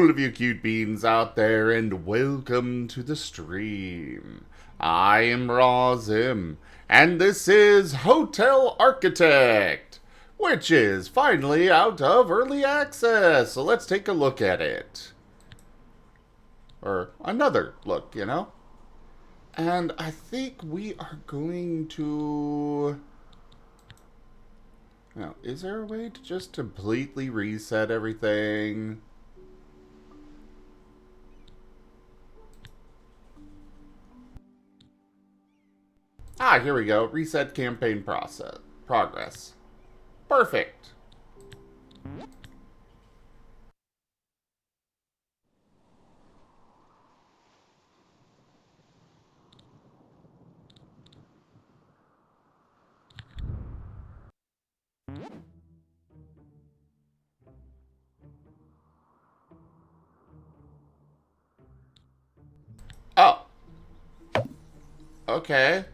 all of you cute beans out there, and welcome to the stream. I am Razim, and this is Hotel Architect, which is finally out of early access. So let's take a look at it. Or another look, you know? And I think we are going to... Now, is there a way to just completely reset everything? Ah, here we go. Reset campaign progress. Perfect. Oh. Okay.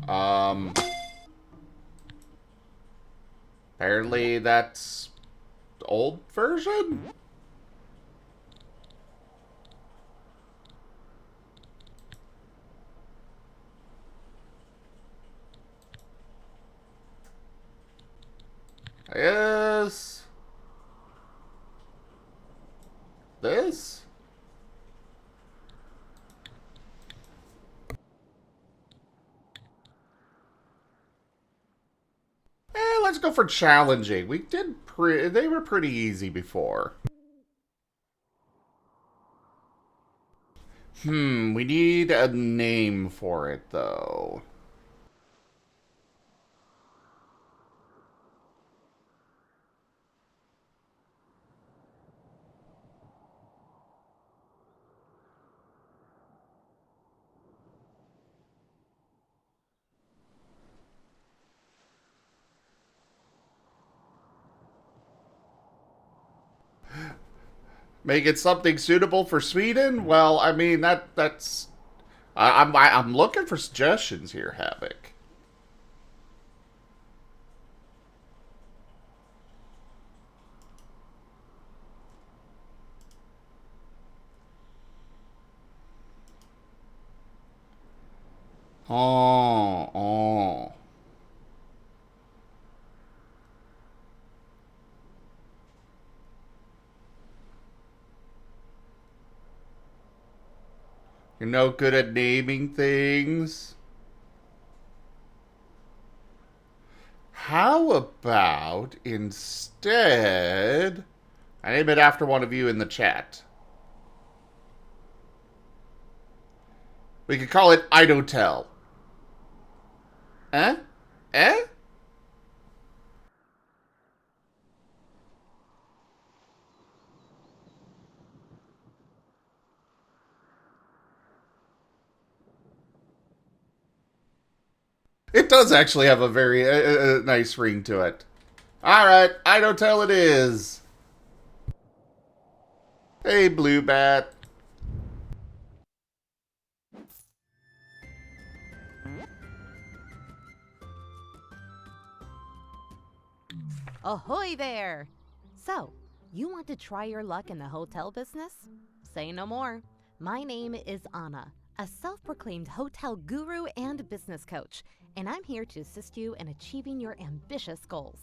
Um. Apparently that's old version? I guess... This? Let's go for challenging. We did they were pretty easy before. We need a name for it, though. Make it something suitable for Sweden? Well, I mean, that's... I'm looking for suggestions here, Havoc. Oh. You're no good at naming things. How about instead... I name it after one of you in the chat. We could call it Idotel. Eh? Eh? It does actually have a very nice ring to it. Alright, Idotel it is. Hey, Blue Bat. Ahoy there! So, you want to try your luck in the hotel business? Say no more. My name is Anna, a self-proclaimed hotel guru and business coach, and I'm here to assist you in achieving your ambitious goals.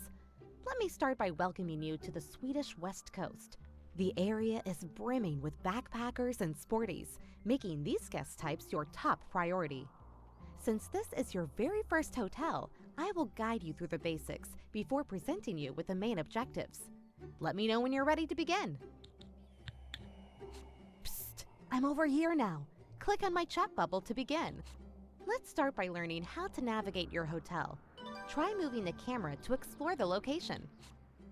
Let me start by welcoming you to the Swedish West Coast. The area is brimming with backpackers and sporties, making these guest types your top priority. Since this is your very first hotel, I will guide you through the basics before presenting you with the main objectives. Let me know when you're ready to begin. Psst, I'm over here now. Click on my chat bubble to begin. Let's start by learning how to navigate your hotel. Try moving the camera to explore the location.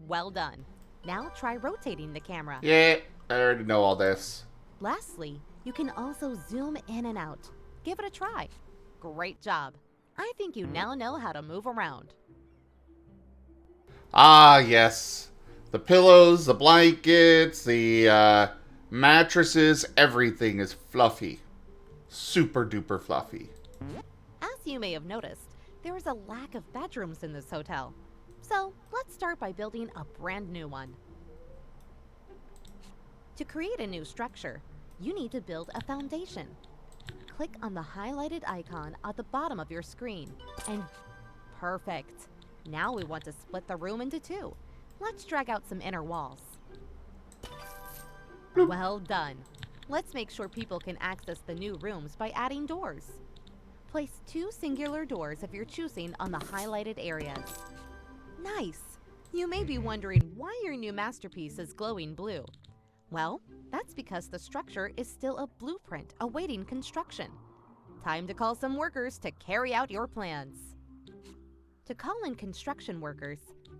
Well done. Now try rotating the camera. Yeah, I already know all this. Lastly, you can also zoom in and out. Give it a try. Great job. I think you now know how to move around. Ah, yes. The pillows, the blankets, the mattresses, everything is fluffy. Super duper fluffy. As you may have noticed, there is a lack of bedrooms in this hotel. So let's start by building a brand new one. To create a new structure, you need to build a foundation. Click on the highlighted icon at the bottom of your screen and perfect. Now we want to split the room into two. Let's drag out some inner walls. Well done. Let's make sure people can access the new rooms by adding doors. Place 2 singular doors of your choosing on the highlighted areas. Nice! You may be wondering why your new masterpiece is glowing blue. Well, that's because the structure is still a blueprint awaiting construction. Time to call some workers to carry out your plans. To call in construction workers,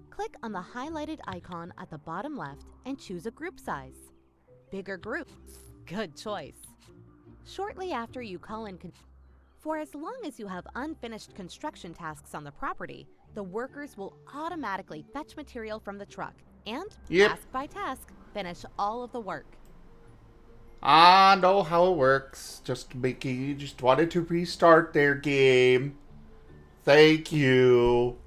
click on the highlighted icon at the bottom left and choose a group size. Bigger group. Good choice. Shortly after you call in for as long as you have unfinished construction tasks on the property, the workers will automatically fetch material from the truck and, task by task, finish all of the work. I know how it works. Just wanted to restart their game. Thank you.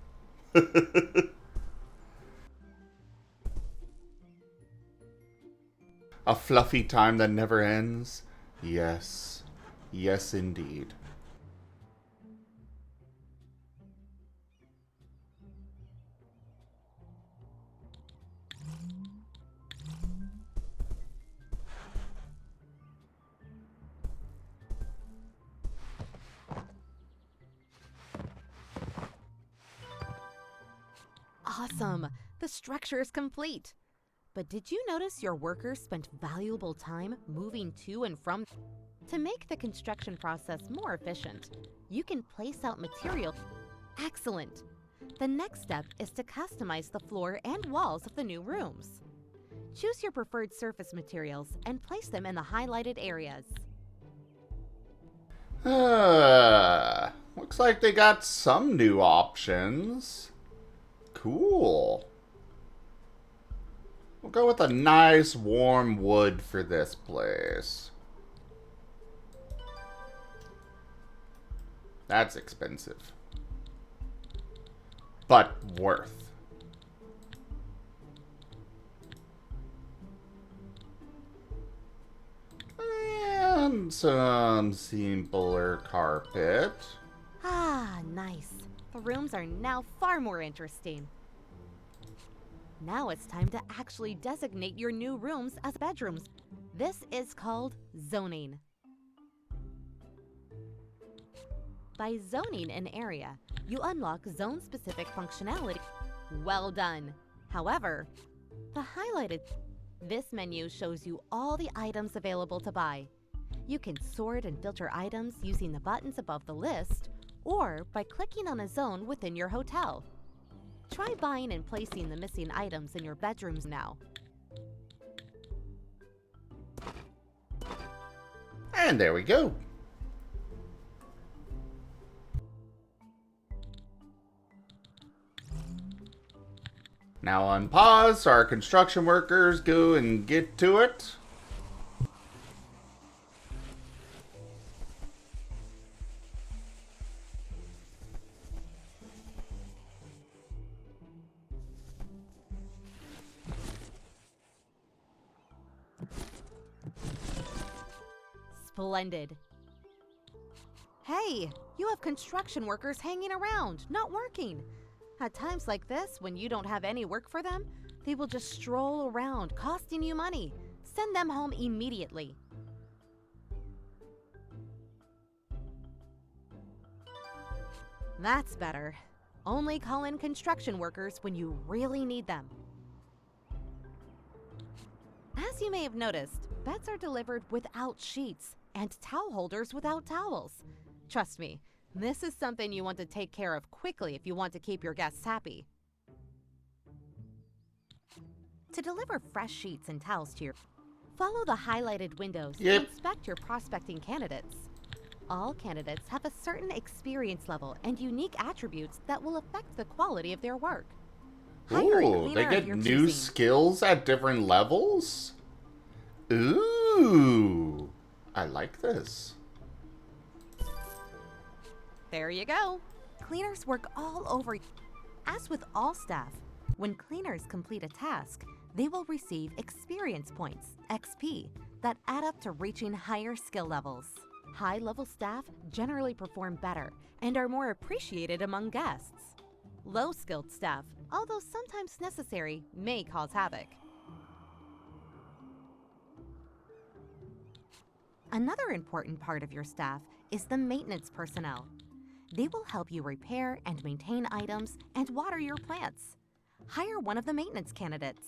A fluffy time that never ends? Yes. Yes, indeed. Awesome! The structure is complete. But did you notice your workers spent valuable time moving to and from? To make the construction process more efficient, you can place out material. Excellent! The next step is to customize the floor and walls of the new rooms. Choose your preferred surface materials and place them in the highlighted areas. Looks like they got some new options. Cool. We'll go with a nice warm wood for this place. That's expensive. But worth. And some simpler carpet. Ah, nice. The rooms are now far more interesting. Now it's time to actually designate your new rooms as bedrooms. This is called zoning. By zoning an area, you unlock zone-specific functionality. Well done. However, this menu shows you all the items available to buy. You can sort and filter items using the buttons above the list, or by clicking on a zone within your hotel. Try buying and placing the missing items in your bedrooms now. And there we go. Now on pause, our construction workers go and get to it. Splendid. Hey, you have construction workers hanging around, not working. At times like this, when you don't have any work for them, they will just stroll around, costing you money. Send them home immediately. That's better. Only call in construction workers when you really need them. As you may have noticed, beds are delivered without sheets and towel holders without towels. Trust me, this is something you want to take care of quickly if you want to keep your guests happy. To deliver fresh sheets and towels to your... Follow the highlighted windows to inspect your prospecting candidates. All candidates have a certain experience level and unique attributes that will affect the quality of their work. Ooh, they get new skills at different levels? Ooh, I like this. There you go. Cleaners work all over. As with all staff, when cleaners complete a task, They will receive experience points, XP, that add up to reaching higher skill levels. High-level staff generally perform better and are more appreciated among guests. Low-skilled staff, although sometimes necessary, may cause havoc. Another important part of your staff is the maintenance personnel. They will help you repair and maintain items and water your plants. Hire one of the maintenance candidates.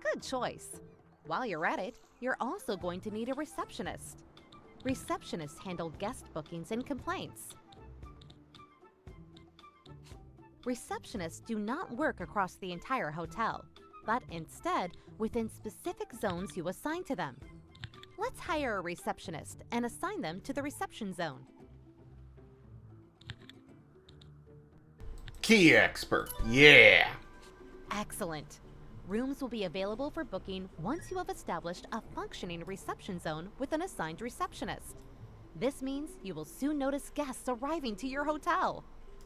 Good choice. While you're at it, you're also going to need a receptionist. Receptionists handle guest bookings and complaints. Receptionists do not work across the entire hotel, but instead within specific zones you assign to them. Let's hire a receptionist and assign them to the reception zone. Key expert, yeah! Excellent. Rooms will be available for booking once you have established a functioning reception zone with an assigned receptionist. This means you will soon notice guests arriving to your hotel.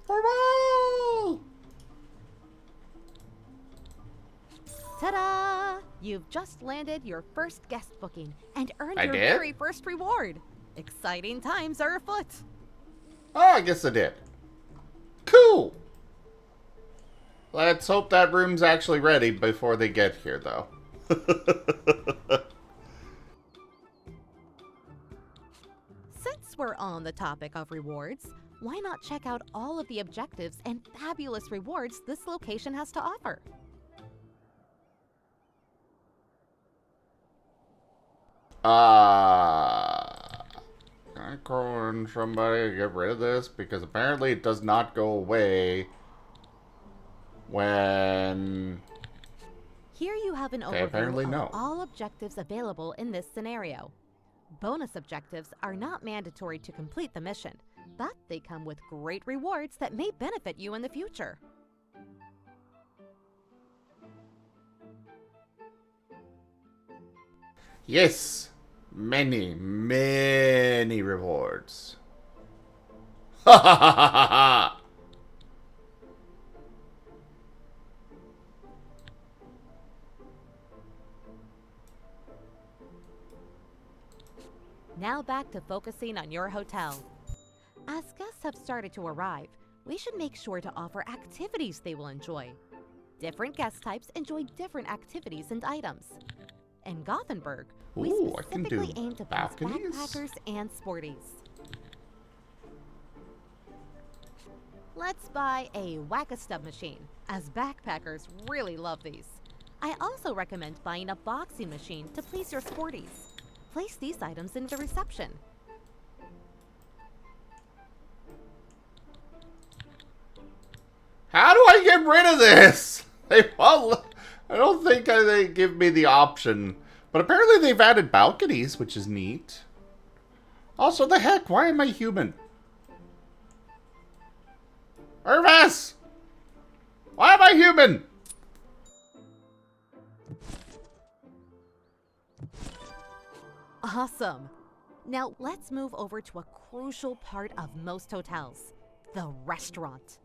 Hooray! Ta-da! You've just landed your first guest booking and earned your did? very first reward. Exciting times are afoot. Oh, I guess I did. Cool! Let's hope that room's actually ready before they get here, though. Since we're on the topic of rewards, why not check out all of the objectives and fabulous rewards this location has to offer? Can I call on somebody to get rid of this? Because apparently it does not go away when... Here you have an They apparently overview know. of all objectives available in this scenario. Bonus objectives are not mandatory to complete the mission, but they come with great rewards that may benefit you in the future. Yes! Many, many rewards. Ha ha ha ha ha ha! Now back to focusing on your hotel. As guests have started to arrive, we should make sure to offer activities they will enjoy. Different guest types enjoy different activities and items. In Gothenburg, we Ooh, I can specifically do aim to please balconies? backpackers and sporties. Let's buy a Whack-a-Stub machine, as backpackers really love these. I also recommend buying a boxing machine to please your sporties. Place these items into the reception. How do I get rid of this? They won't, I don't think they give me the option. But apparently they've added balconies, which is neat. Also, the heck, why am I human? Irvis! Why am I human? Awesome! Now let's move over to a crucial part of most hotels, the restaurant.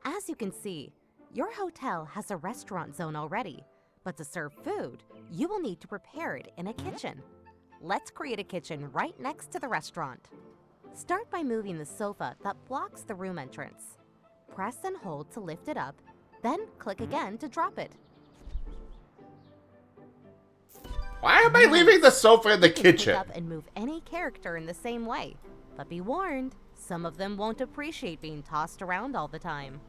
As you can see, your hotel has a restaurant zone already, but to serve food, you will need to prepare it in a kitchen. Let's create a kitchen right next to the restaurant. Start by moving the sofa that blocks the room entrance. Press and hold to lift it up, then click again to drop it. Why am I leaving the sofa in the You can pick kitchen? up and move any character in the same way, but be warned, some of them won't appreciate being tossed around all the time.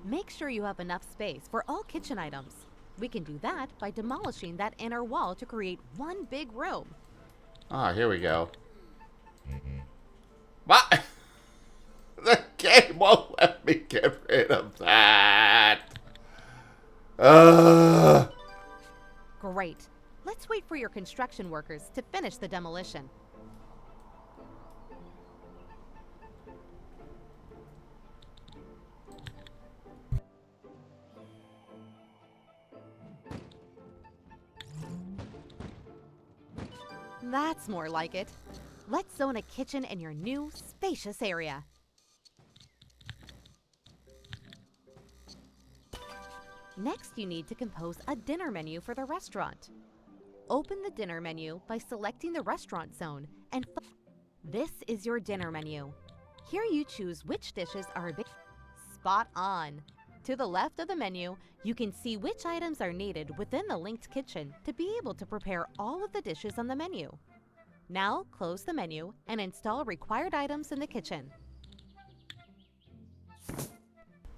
Make sure you have enough space for all kitchen items. We can do that by demolishing that inner wall to create one big room. Ah, here we go. What? The game won't let me get rid of that. Great. Let's wait for your construction workers to finish the demolition. That's more like it. Let's zone a kitchen in your new, spacious area. Next, you need to compose a dinner menu for the restaurant. Open the dinner menu by selecting the restaurant zone and this is your dinner menu. Here you choose which dishes are spot on. To the left of the menu, you can see which items are needed within the linked kitchen to be able to prepare all of the dishes on the menu. Now, close the menu and install required items in the kitchen.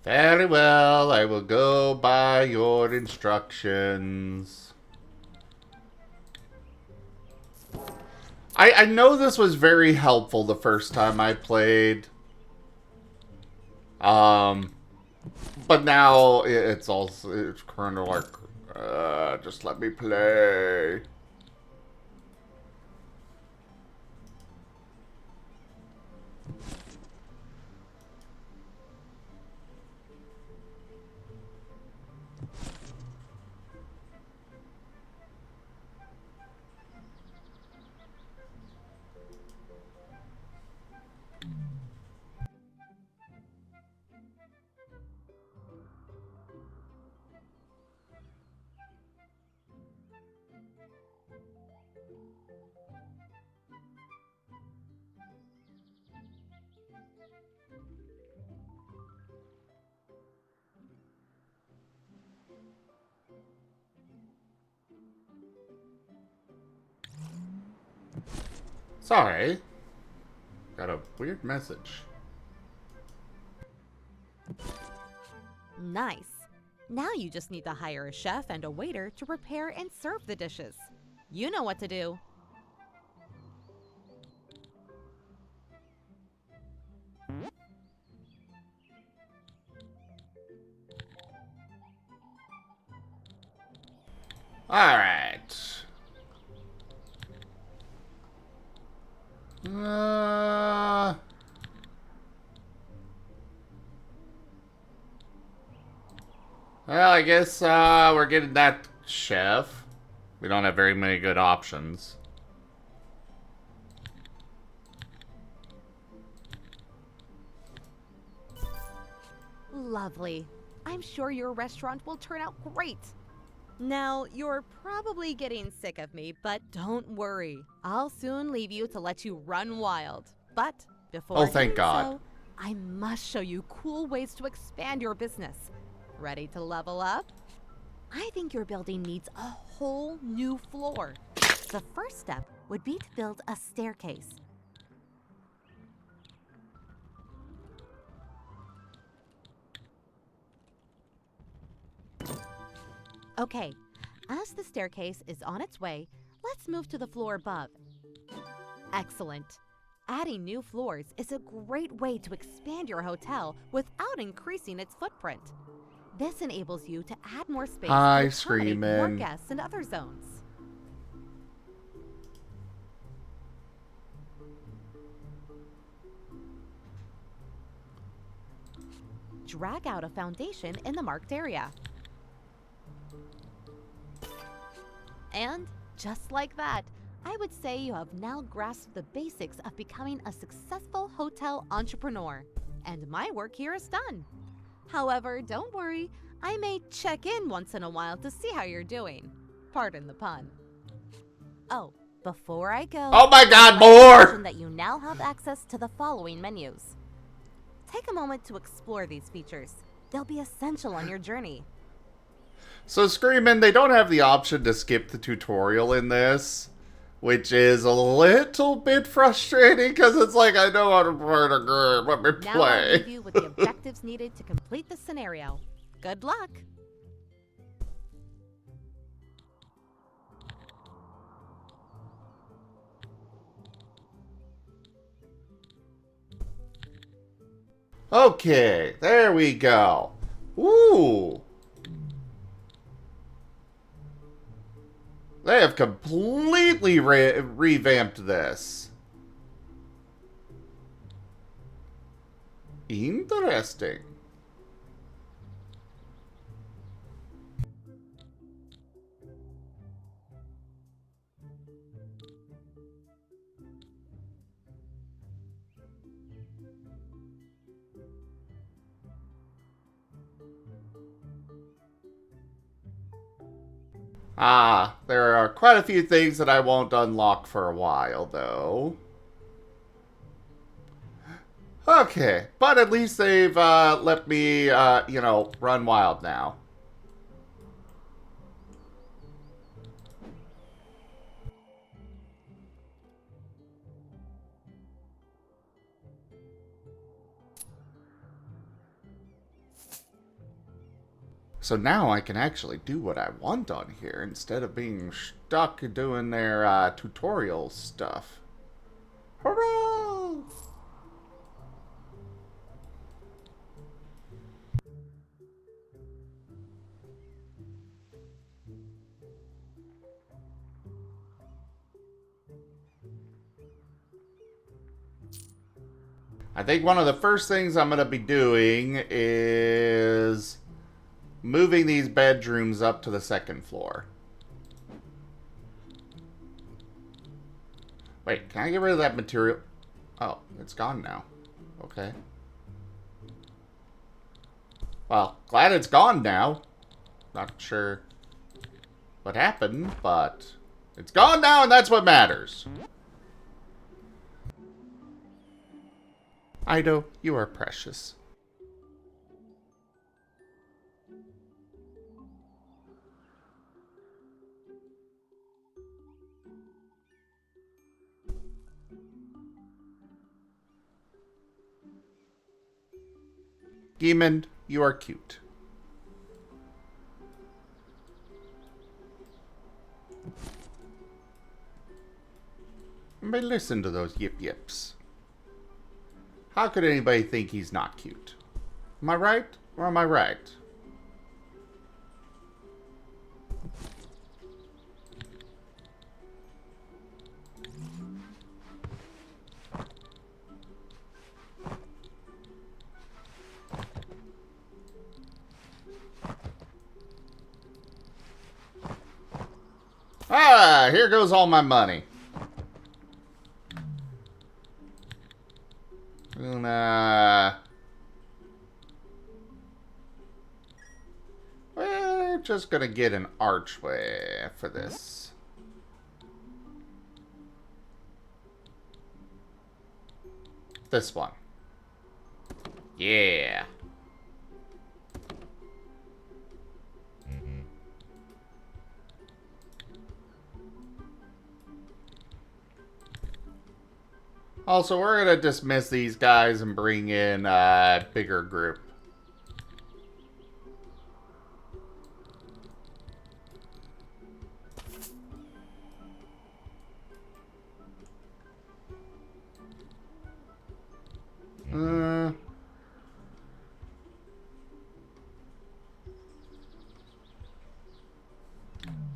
Very well, I will go by your instructions. I know this was very helpful the first time I played. But now it's kind of like, just let me play. Sorry. Got a weird message. Nice. Now you just need to hire a chef and a waiter to prepare and serve the dishes. You know what to do. Alright. Well, I guess we're getting that chef. We don't have very many good options. Lovely. I'm sure your restaurant will turn out great. Now, you're probably getting sick of me, but don't worry. I'll soon leave you to let you run wild. But before Thank doing God. so, I must show you cool ways to expand your business. Ready to level up? I think your building needs a whole new floor. The first step would be to build a staircase. Okay, as the staircase is on its way, let's move to the floor above. Excellent. Adding new floors is a great way to expand your hotel without increasing its footprint. This enables you to add more space to accommodate more guests in other zones. Drag out a foundation in the marked area. And just like that, I would say you have now grasped the basics of becoming a successful hotel entrepreneur. And my work here is done. However, don't worry, I may check in once in a while to see how you're doing. Pardon the pun. Oh, before I go, oh my God, I'd like more! to mention that you now have access to the following menus. Take a moment to explore these features. They'll be essential on your journey. So Screamin', they don't have the option to skip the tutorial in this, which is a little bit frustrating because it's like, I know how to play the game, let me Now I'll play. leave you with the objectives needed to complete the scenario. Good luck! Okay, there we go. Ooh. They have completely revamped this. Interesting. Ah, there are quite a few things that I won't unlock for a while, though. Okay, but at least they've let me, run wild now. So now I can actually do what I want on here instead of being stuck doing their tutorial stuff. Hurrah! I think one of the first things I'm going to be doing is moving these bedrooms up to the second floor. Wait, can I get rid of that material? Oh, it's gone now. Okay. Well, glad it's gone now. Not sure what happened, but it's gone now and that's what matters. Ido, you are precious. Geemond, you are cute. But listen to those yip yips. How could anybody think he's not cute? Am I right or am I right? Ah, here goes all my money. And, we're just gonna get an archway for this. This one. Yeah. Also, we're gonna dismiss these guys and bring in a bigger group.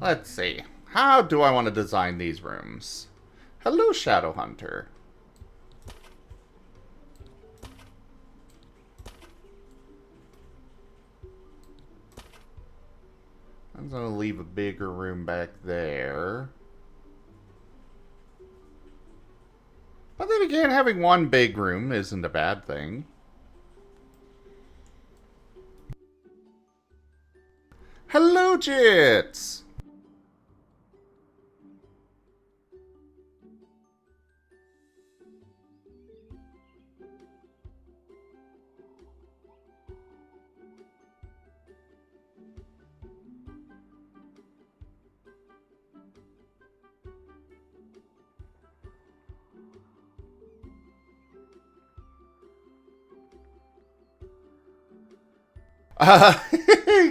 Let's see. How do I want to design these rooms? Hello, Shadow Hunter. I'm going to leave a bigger room back there. But then again, having one big room isn't a bad thing. Hello, Jits!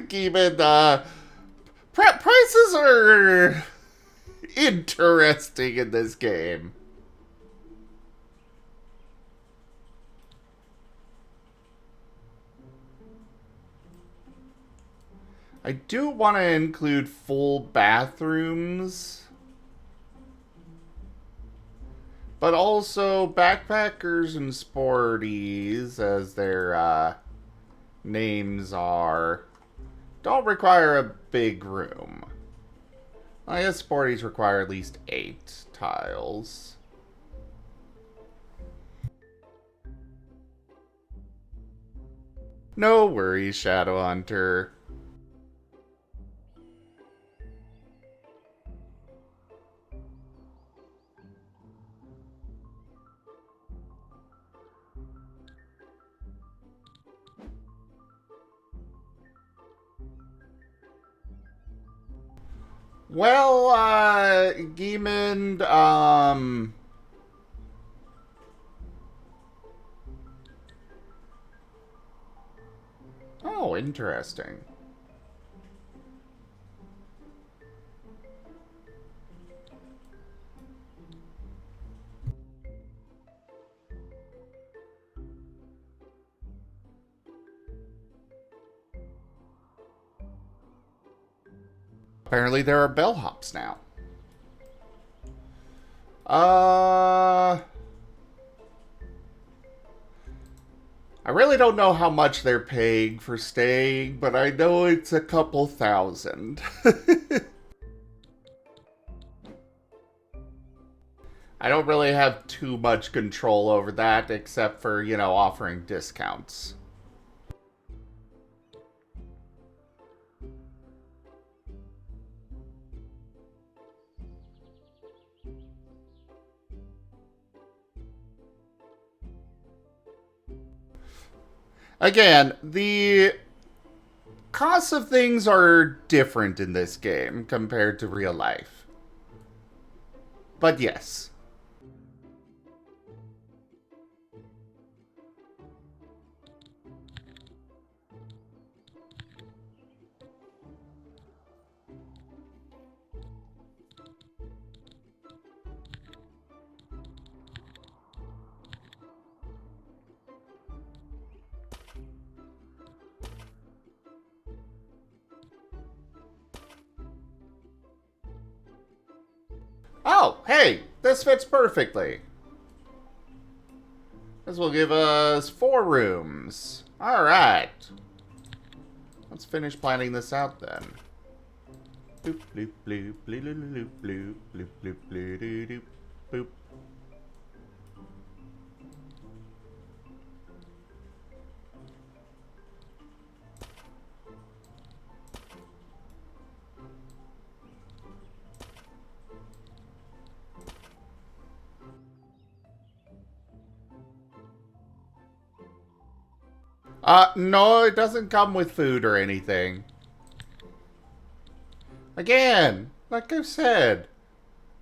Given, prices are interesting in this game. I do want to include full bathrooms, but also backpackers and sporties, as their names are, don't require a big room. I guess sporties require at least 8 tiles. No worries, Shadow Hunter. Well, Giemond, oh, interesting. Apparently there are bellhops now. I really don't know how much they're paying for staying, but I know it's a couple thousand. I don't really have too much control over that, except for, you know, offering discounts. Again, the costs of things are different in this game compared to real life. But yes. Oh, hey, this fits perfectly. This will give us 4 rooms. Alright. Let's finish planning this out then. Boop, bloop, bloop, bloop, bloop, bloop, bloop, bloop, bloop, bloop, bloop, boop. No, it doesn't come with food or anything. Again, like I've said,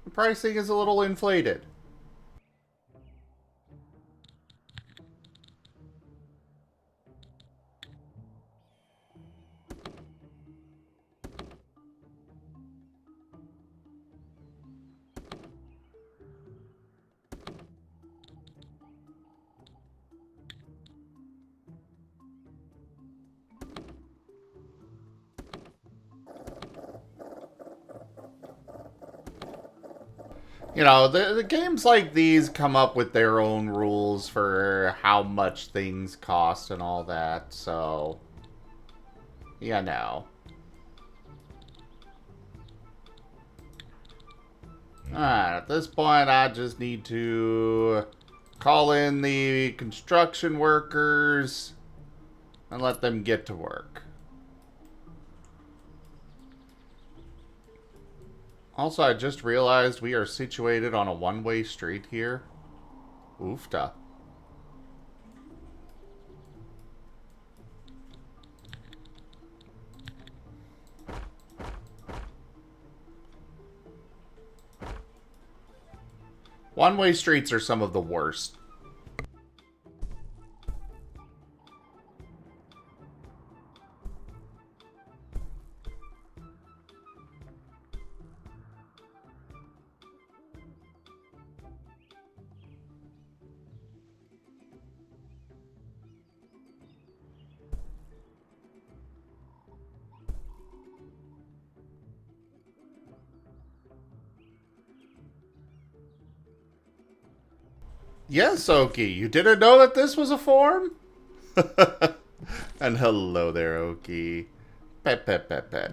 the pricing is a little inflated. You know, the games like these come up with their own rules for how much things cost and all that, so... You know. Alright, at this point I just need to call in the construction workers and let them get to work. Also, I just realized we are situated on a one-way street here. Oofta. One-way streets are some of the worst. Yes, Oki, you didn't know that this was a form? And hello there, Oki. Pet, pet, pet, pet.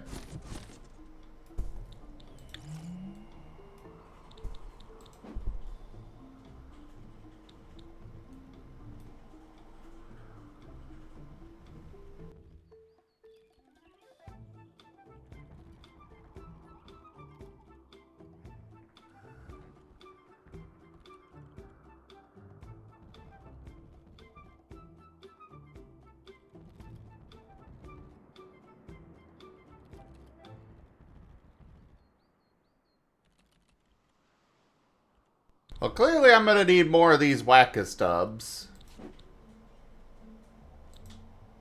Well, clearly I'm gonna need more of these whack-a-stubs.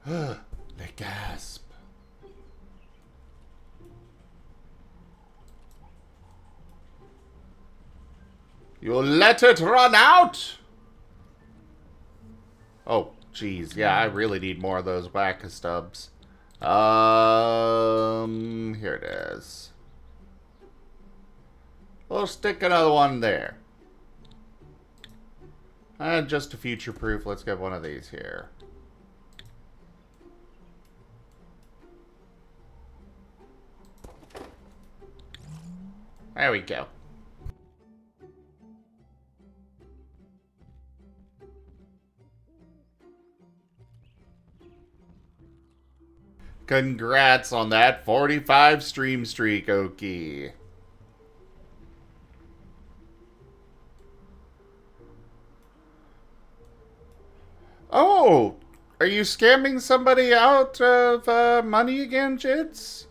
They gasp. You let it run out? Oh, jeez. Yeah, I really need more of those whack-a-stubs. Here it is. We'll stick another one there. And just to future-proof, let's get one of these here. There we go. Congrats on that 45 stream streak, Okie. Oh, are you scamming somebody out of money again, Jids?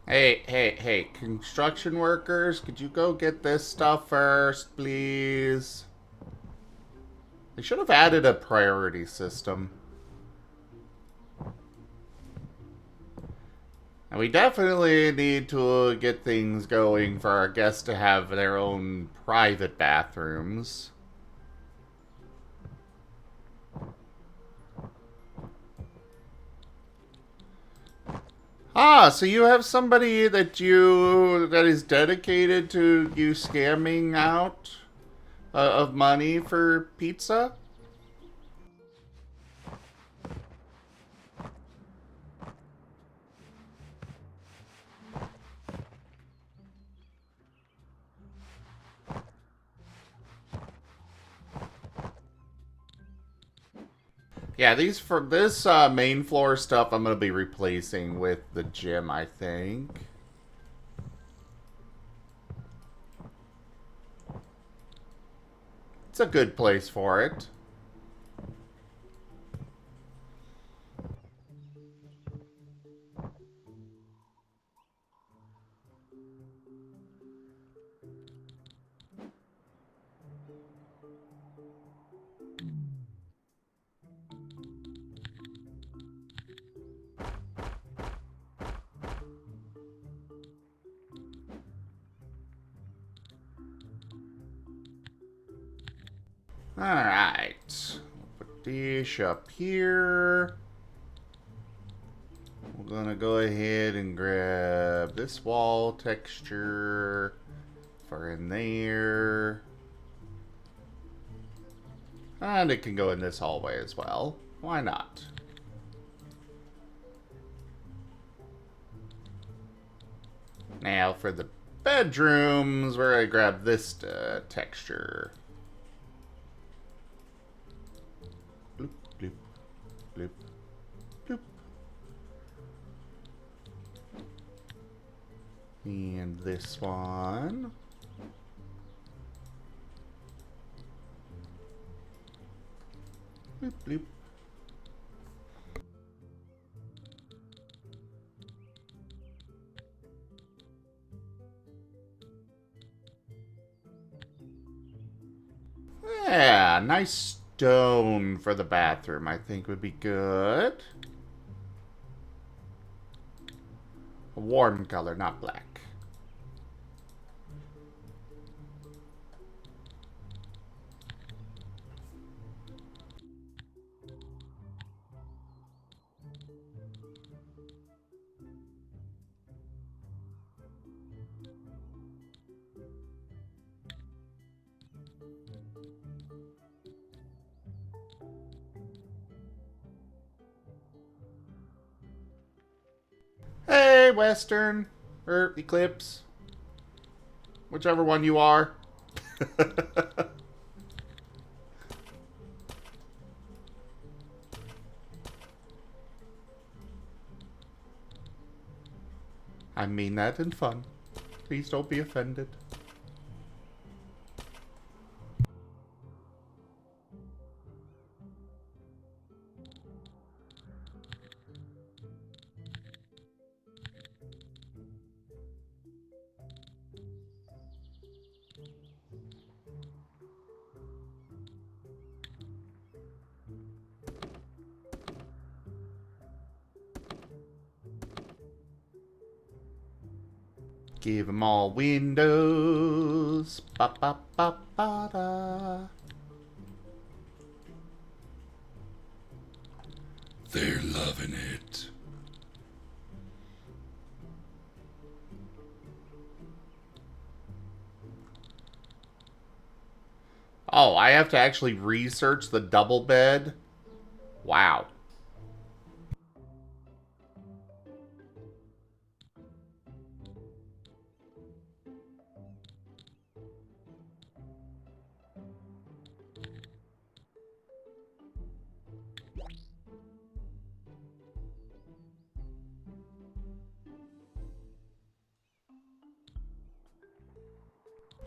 Hey, construction workers, could you go get this stuff first, please? They should have added a priority system. And we definitely need to get things going for our guests to have their own private bathrooms. Ah, so you have somebody that is dedicated to you scamming out of money for pizza? Yeah, this main floor stuff I'm gonna be replacing with the gym, I think. It's a good place for it. Alright. Put dish up here. We're gonna go ahead and grab this wall texture for in there. And it can go in this hallway as well. Why not? Now for the bedrooms, we're gonna grab this texture. Bloop, bloop, bloop, bloop. And this one. Bloop, bloop. Yeah, nice stone for the bathroom, I think would be good. A warm color, not black. say Western or Eclipse, whichever one you are. I mean that in fun. Please don't be offended. Give them all windows. Ba ba ba ba da. They're loving it. Oh, I have to actually research the double bed? Wow.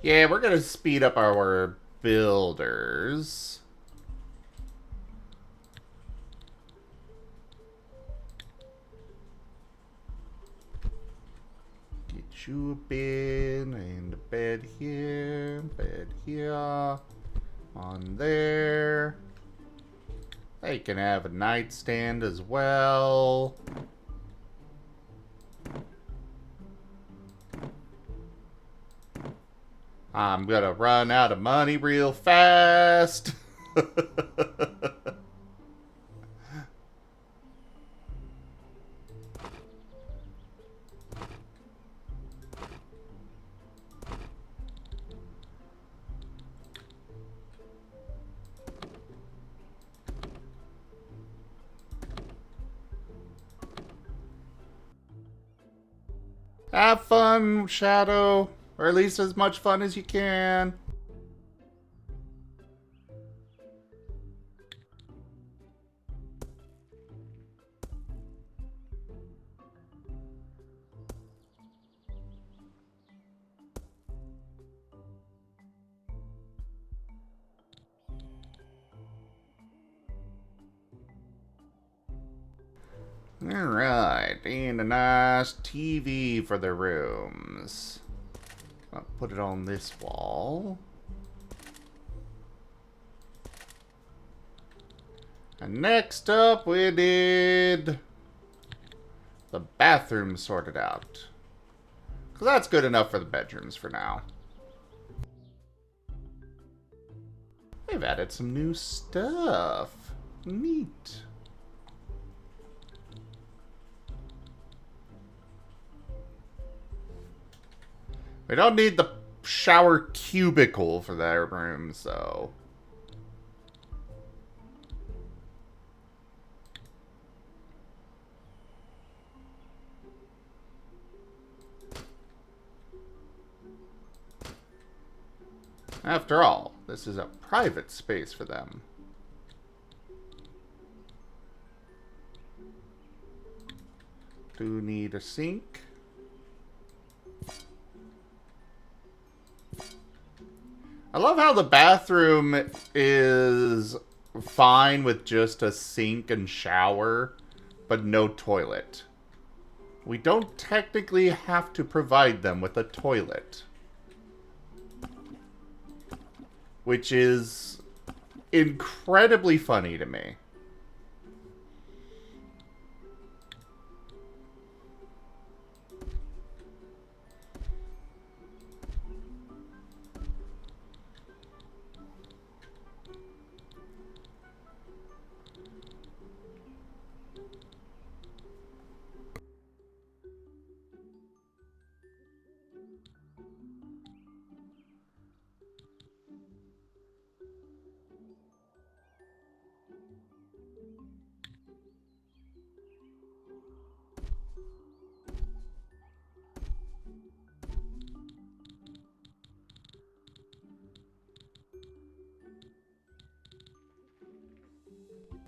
Yeah, we're gonna speed up our builders. Get you a bed and a bed here, on there. They can have a nightstand as well. I'm gonna run out of money real fast. Have fun, Shadow. Or at least as much fun as you can. Alright, and a nice TV for the rooms. I'll put it on this wall. And next up, we did the bathroom sorted out. Because that's good enough for the bedrooms for now. They've added some new stuff. Neat. We don't need the shower cubicle for their rooms, though. After all, this is a private space for them. Do need a sink. I love how the bathroom is fine with just a sink and shower, but no toilet. We don't technically have to provide them with a toilet. Which is incredibly funny to me.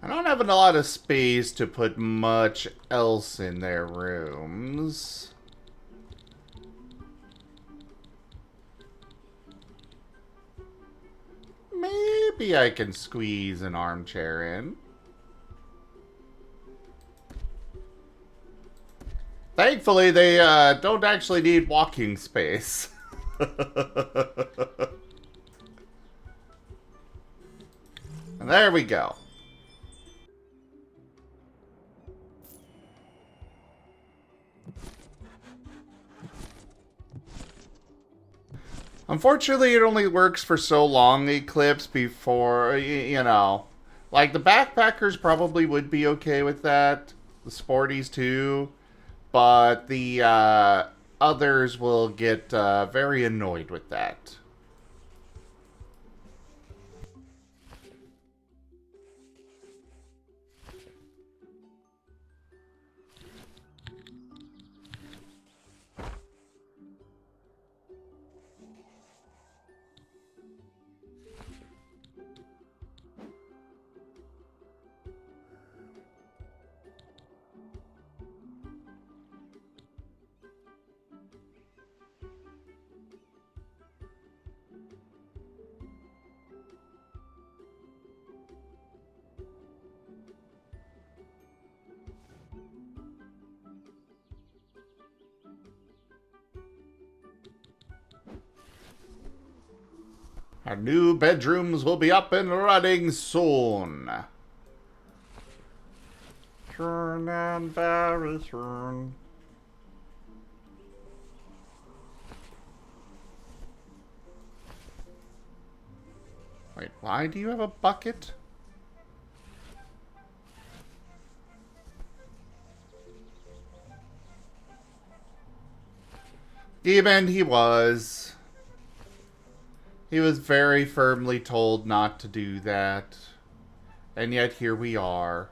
I don't have a lot of space to put much else in their rooms. Maybe I can squeeze an armchair in. Thankfully, they don't actually need walking space. And there we go. Unfortunately, it only works for so long, Eclipse, before, you know. Like, the backpackers probably would be okay with that. The sporties, too. But the others will get very annoyed with that. Our new bedrooms will be up and running soon. Soon and very soon. Wait, why do you have a bucket? Demon, he was. He was very firmly told not to do that. And yet here we are.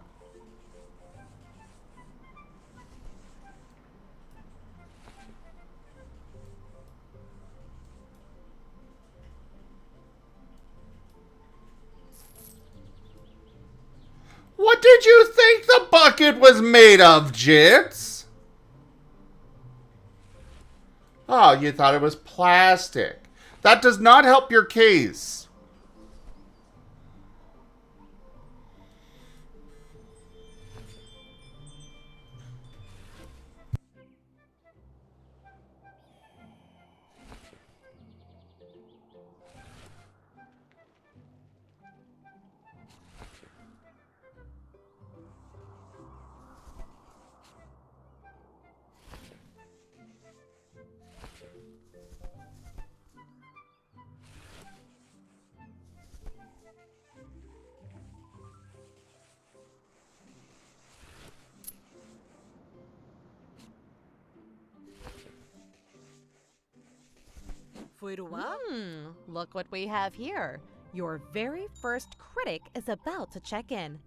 What did you think the bucket was made of, Jits? Oh, you thought it was plastic. That does not help your case. Look what we have here. Your very first critic is about to check in.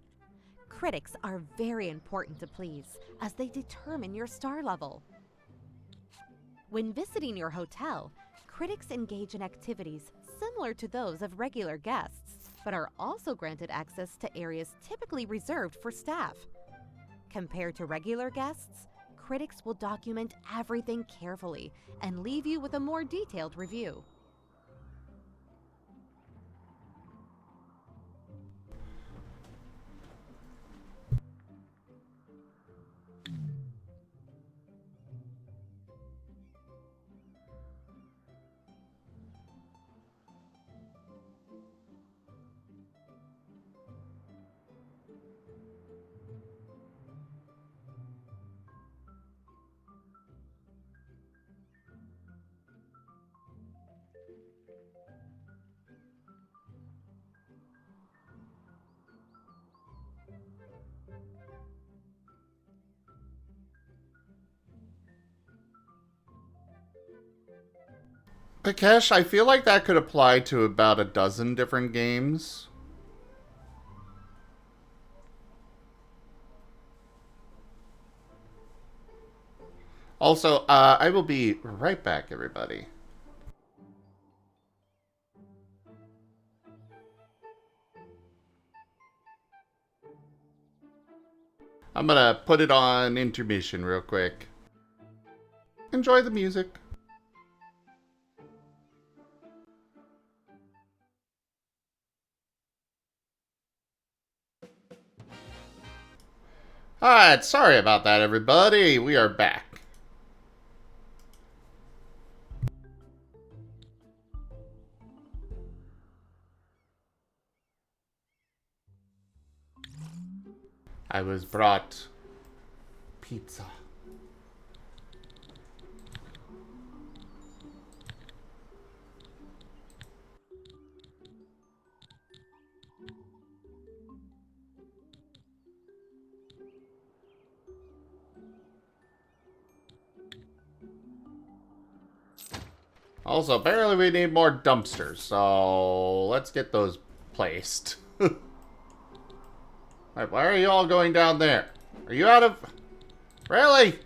Critics are very important to please, as they determine your star level. When visiting your hotel, critics engage in activities similar to those of regular guests, but are also granted access to areas typically reserved for staff. Compared to regular guests, critics will document everything carefully and leave you with a more detailed review. Pikesh, I feel like that could apply to about a dozen different games. Also, I will be right back, everybody. I'm gonna put it on intermission real quick. Enjoy the music. Alright, sorry about that, everybody. We are back. I was brought pizza. Also, apparently we need more dumpsters, so let's get those placed. Right, why are you all going down there? Are you out of... Really?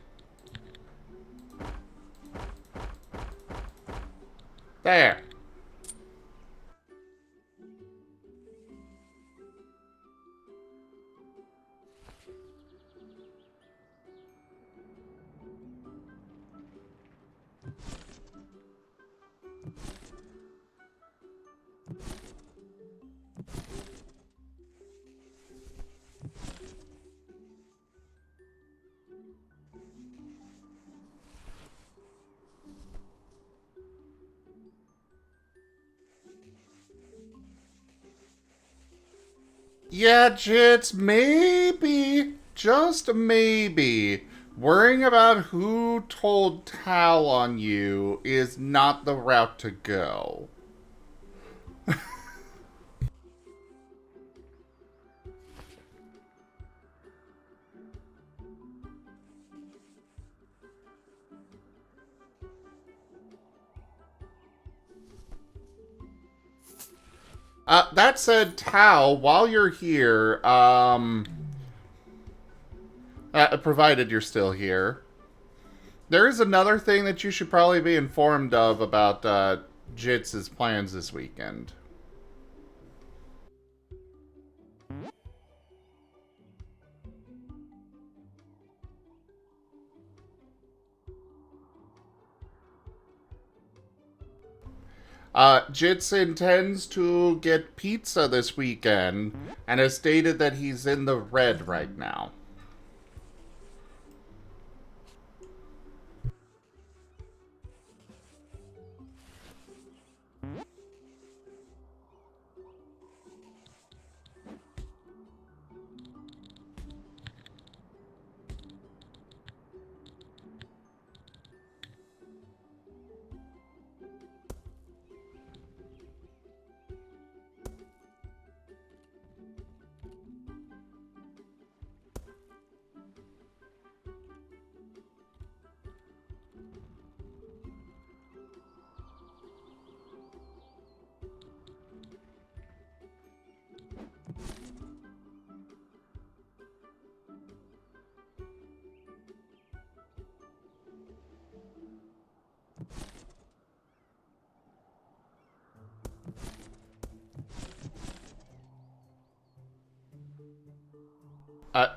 There. Yeah, Jits, maybe, just maybe, worrying about who told Tal on you is not the route to go. That said, Tal, while you're here, provided you're still here, there is another thing that you should probably be informed of about, Jits' plans this weekend. Jits intends to get pizza this weekend, and has stated that he's in the red right now.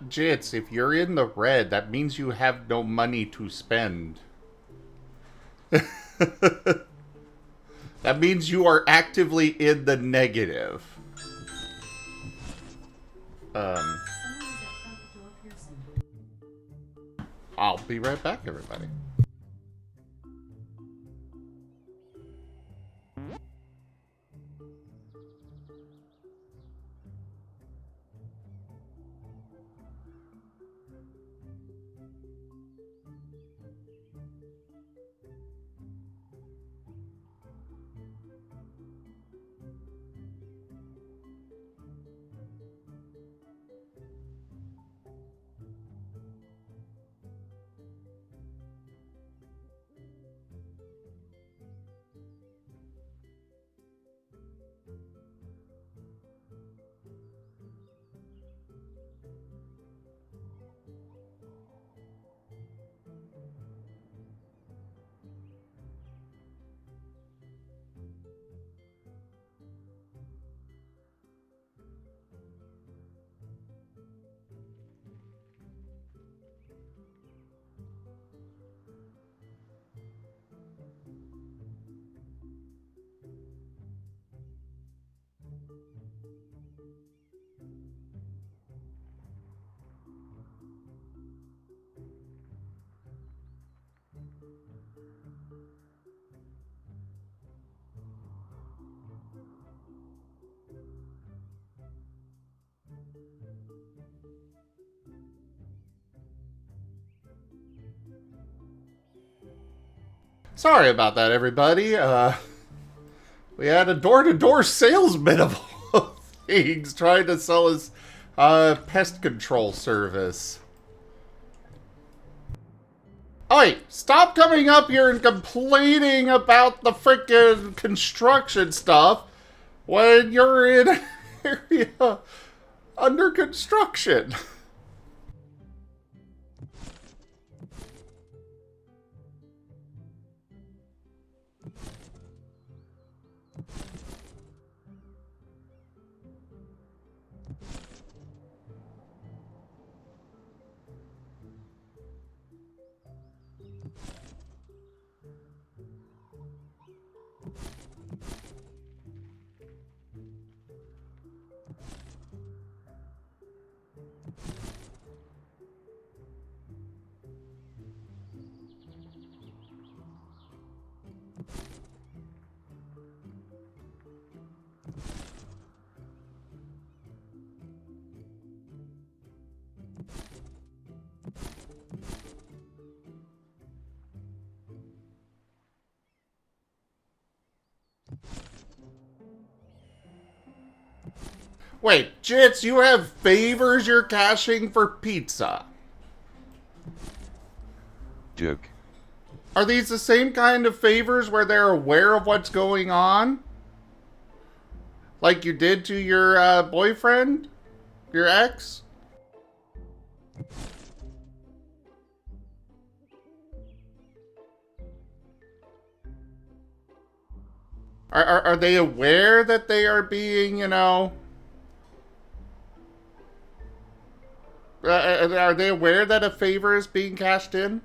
Jits, if you're in the red, that means you have no money to spend. That means you are actively in the negative. I'll be right back, everybody. Sorry about that, everybody. We had a door-to-door salesman of all things trying to sell his pest control service. Oi, stop coming up here and complaining about the frickin' construction stuff when you're in an area under construction. Wait, Jits, you have favors you're cashing for pizza. Joke. Are these the same kind of favors where they're aware of what's going on? Like you did to your boyfriend? Your ex? Are they aware that they are being, you know... are they aware that a favor is being cashed in?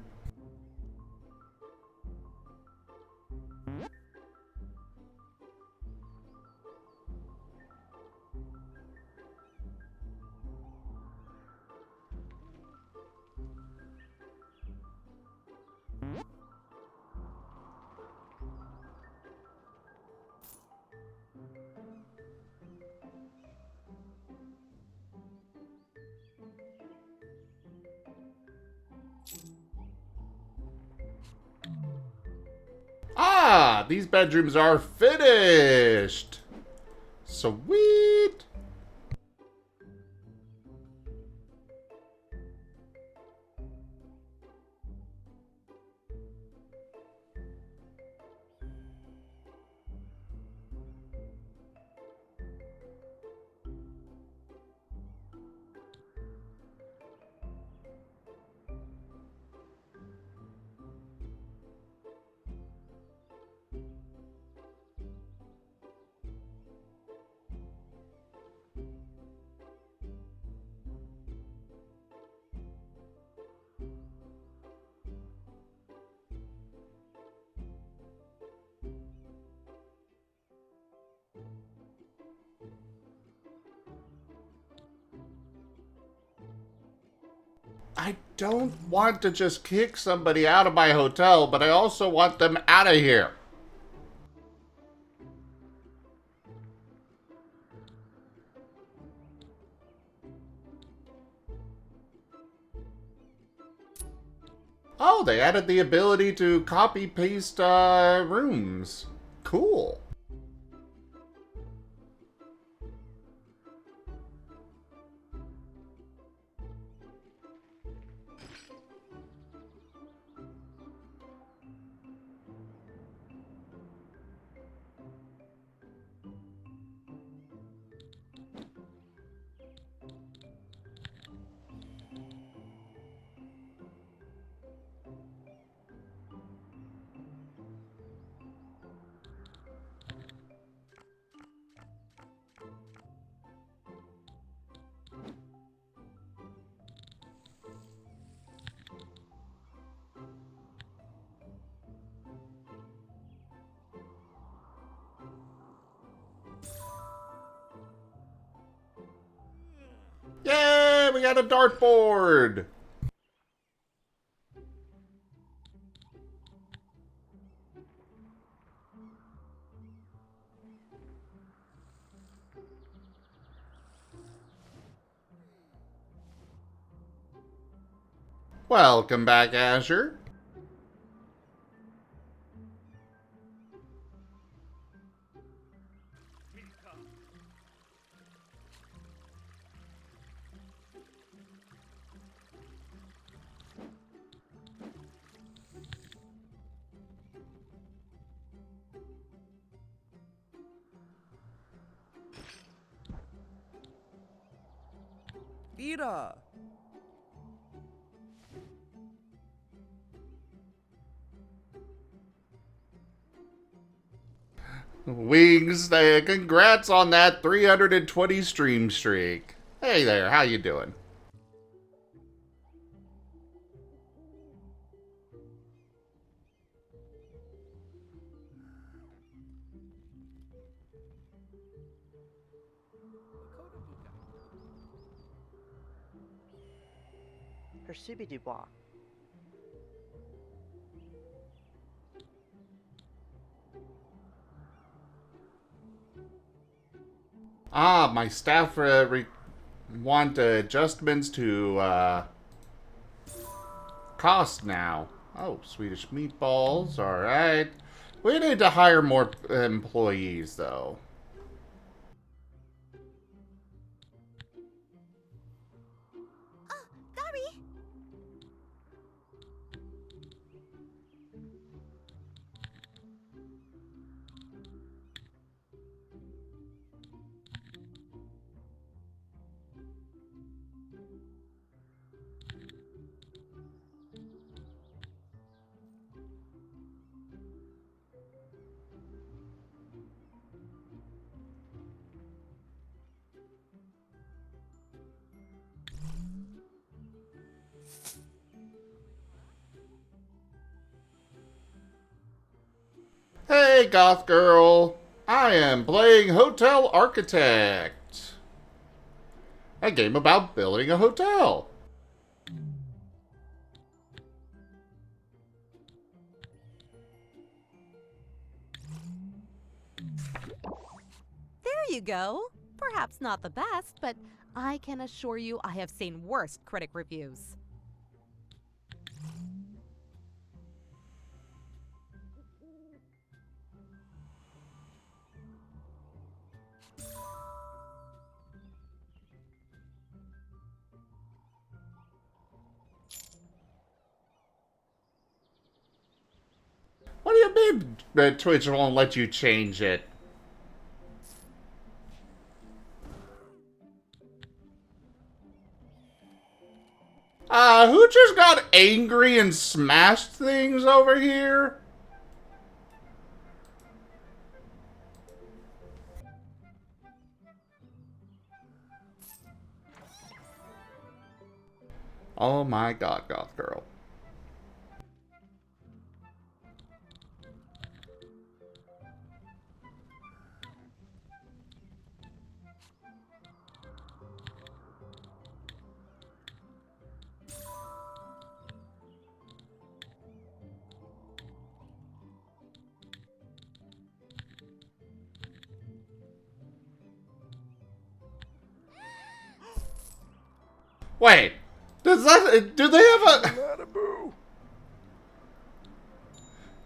Ah, these bedrooms are finished. Sweet. I don't want to just kick somebody out of my hotel, but I also want them out of here. Oh, they added the ability to copy-paste rooms. Cool. Yay, we got a dartboard. Welcome back, Azure. Ida! Wings, congrats on that 320 stream streak. Hey there, how you doing? Percibidibwa. Ah, my staff want adjustments to cost now. Oh, Swedish meatballs, alright. We need to hire more employees, though. Sorry. Hey, goth girl. I am playing Hotel Architect. A game about building a hotel. There you go. Perhaps not the best, but I can assure you I have seen worse critic reviews. What do you mean Twitch won't let you change it? Who just got angry and smashed things over here? Oh my god, goth girl. Wait, do they have a Malibu!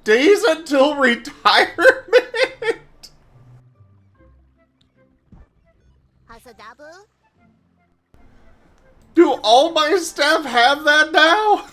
days until retirement? Hasadabu? Do all my staff have that now?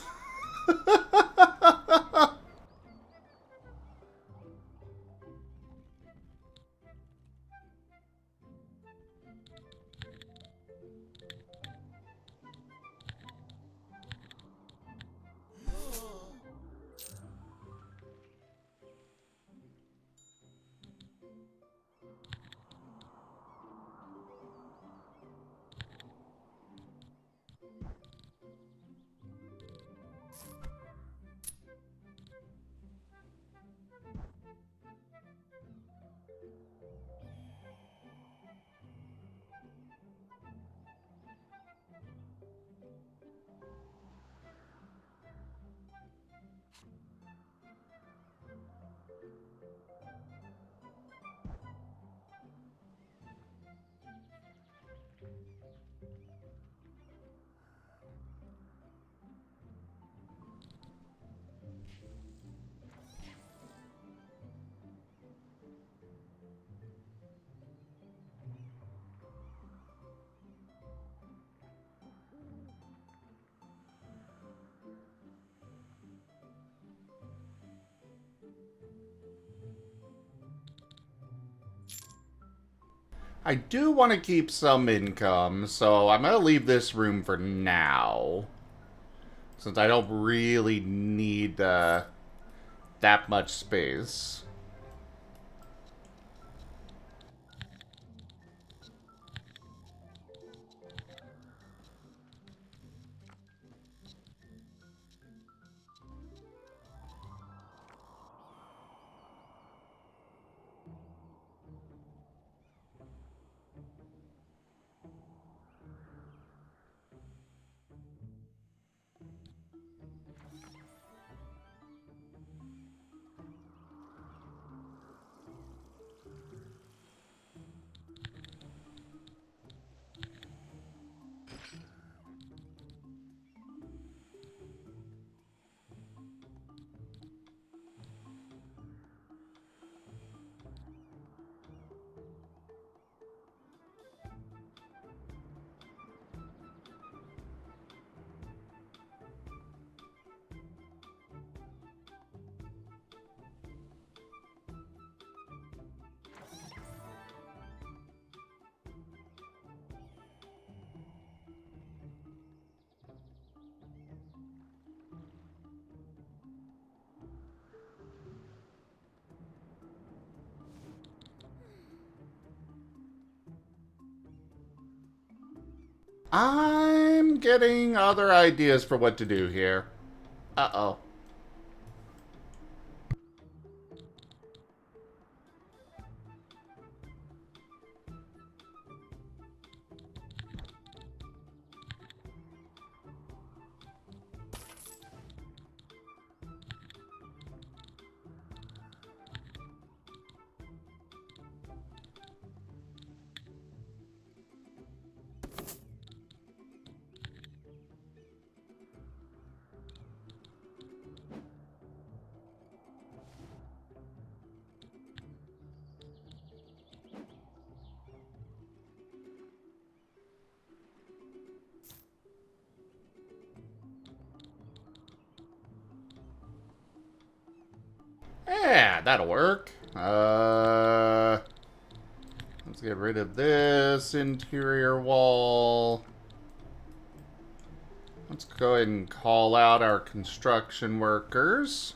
I do want to keep some income, so I'm going to leave this room for now. Since I don't really need that much space. I'm getting other ideas for what to do here. Uh-oh. Yeah, that'll work. Let's get rid of this interior wall. Let's go ahead and call out our construction workers.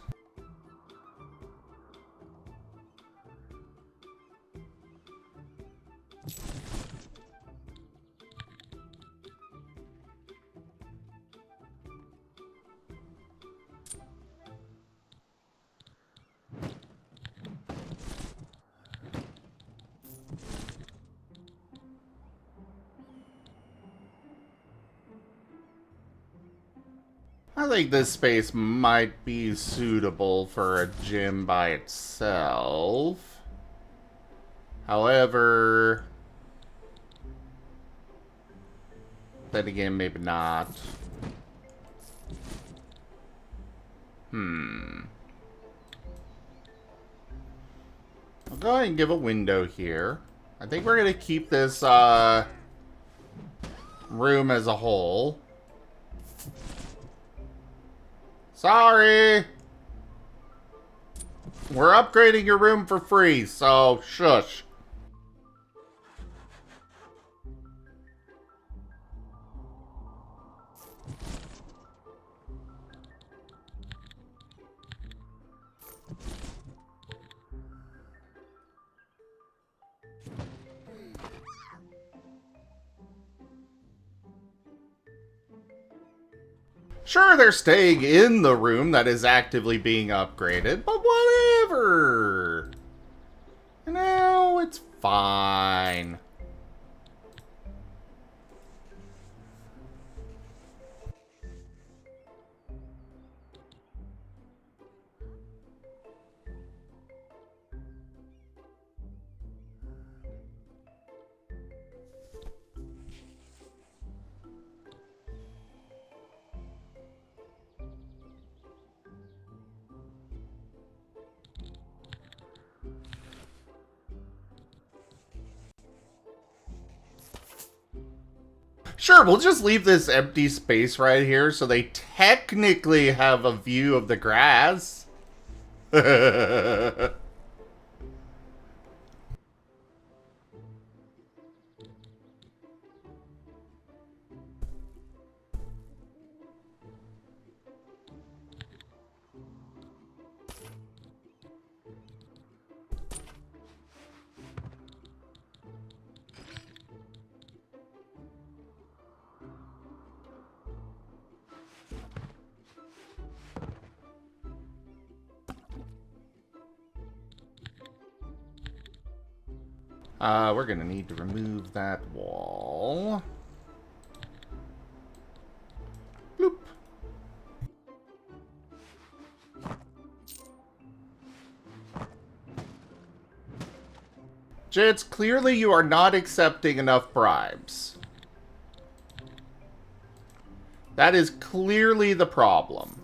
I think this space might be suitable for a gym by itself. However, then again, maybe not. I'll go ahead and give a window here. I think we're going to keep this room as a whole. Sorry! We're upgrading your room for free, so shush. Sure, they're staying in the room that is actively being upgraded, but whatever. No, it's fine. Sure, we'll just leave this empty space right here so they technically have a view of the grass. We're gonna need to remove that wall. Bloop. Jits, clearly you are not accepting enough bribes. That is clearly the problem.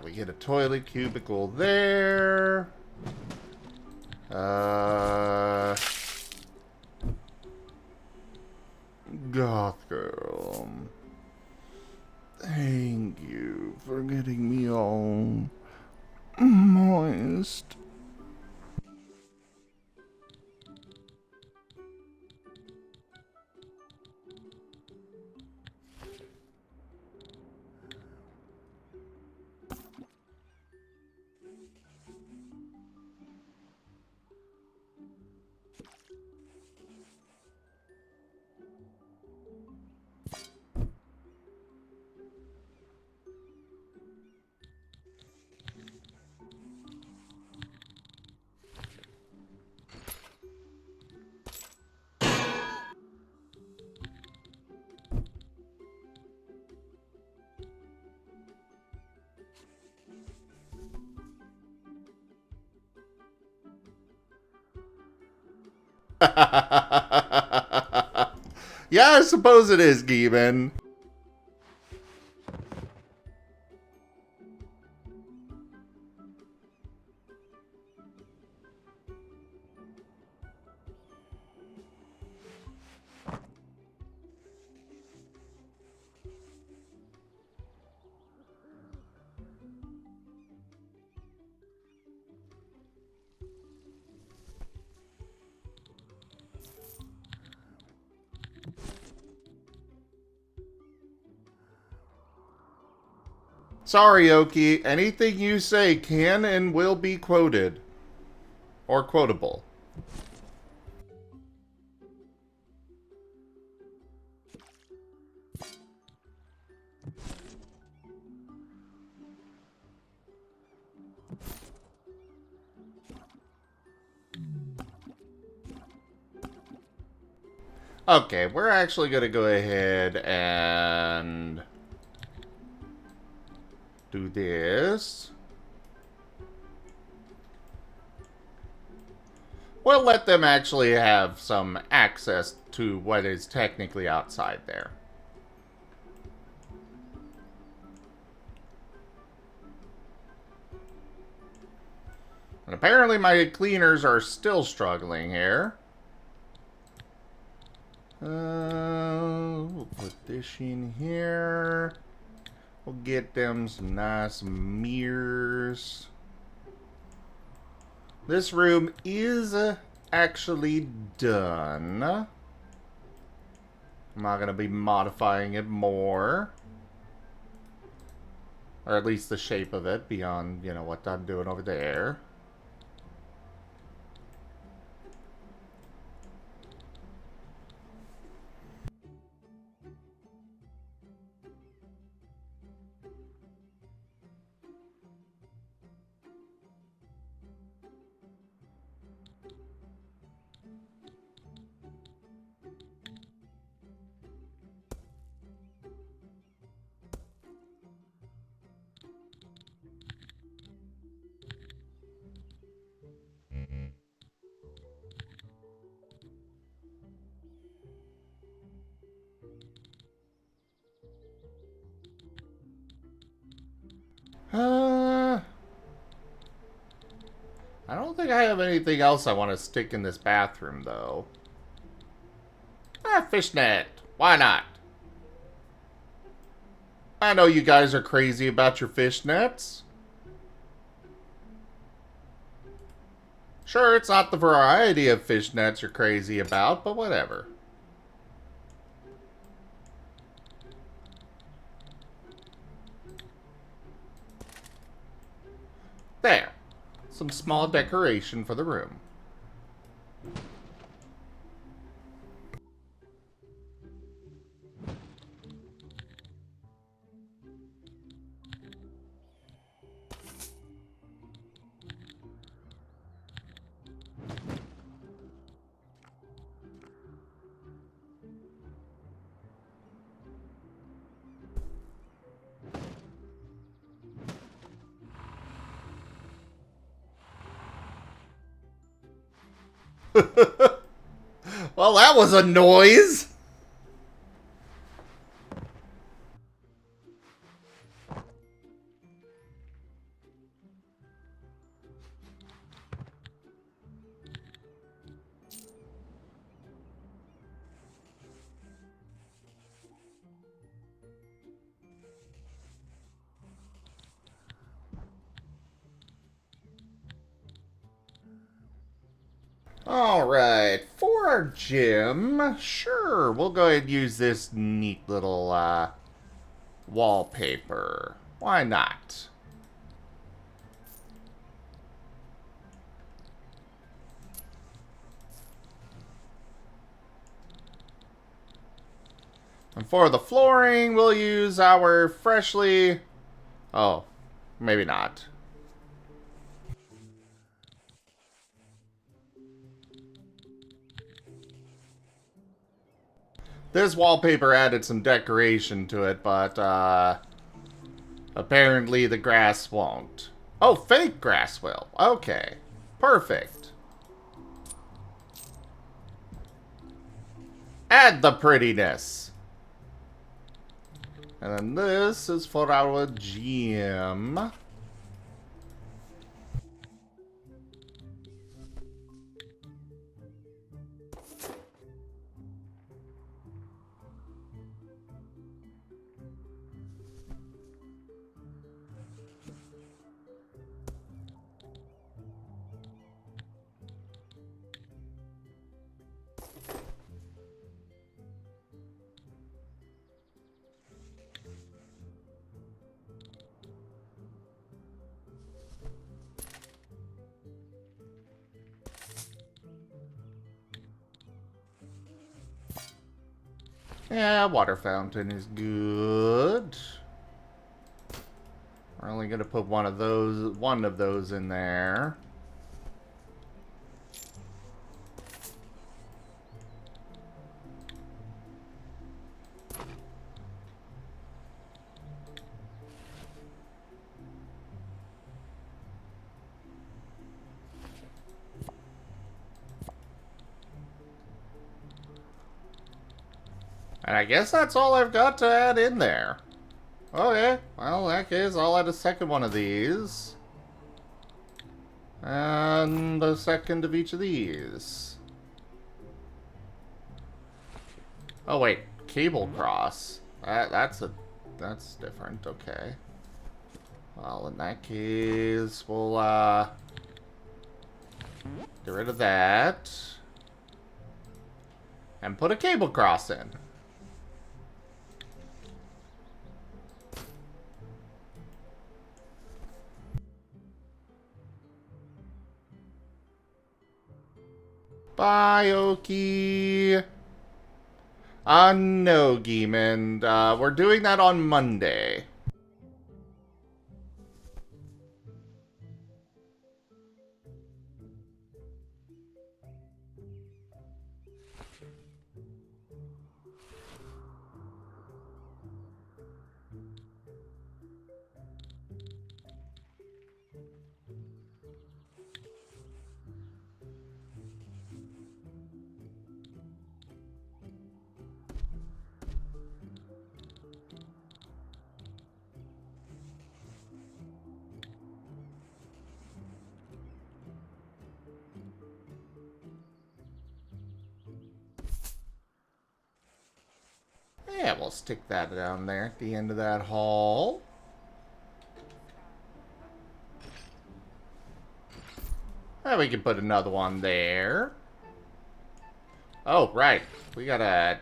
We get a toilet cubicle there. Goth girl. Thank you for getting me all moist. Yeah, I suppose it is, Gieben. Sorry, Oki. Anything you say can and will be quoted. Or quotable. Okay, we're actually going to go ahead and do this. We'll let them actually have some access to what is technically outside there. And apparently my cleaners are still struggling here. We'll put this in here. We'll get them some nice mirrors. This room is actually done. I'm not going to be modifying it more. Or at least the shape of it beyond, you know, what I'm doing over there. I don't think I have anything else I want to stick in this bathroom, though. Fishnet. Why not? I know you guys are crazy about your fishnets. Sure, it's not the variety of fishnets you're crazy about, but whatever. There. Some small decoration for the room. Well, that was a noise. Alright, for our gym, sure, we'll go ahead and use this neat little wallpaper. Why not? And for the flooring, we'll use our freshly... Oh, maybe not. This wallpaper added some decoration to it, but apparently the grass won't. Oh, fake grass will. Okay. Perfect. Add the prettiness. And then this is for our gym. Yeah, water fountain is good. We're only gonna put one of those in there. And I guess that's all I've got to add in there. Okay, well, in that case, I'll add a second one of these. And a second of each of these. Oh, wait. Cable cross. That's different. Okay. Well, in that case, we'll, get rid of that. And put a cable cross in. Bye, Oki. No, Geemon. We're doing that on Monday. Yeah, we'll stick that down there at the end of that hall. And we can put another one there. Oh, right. We gotta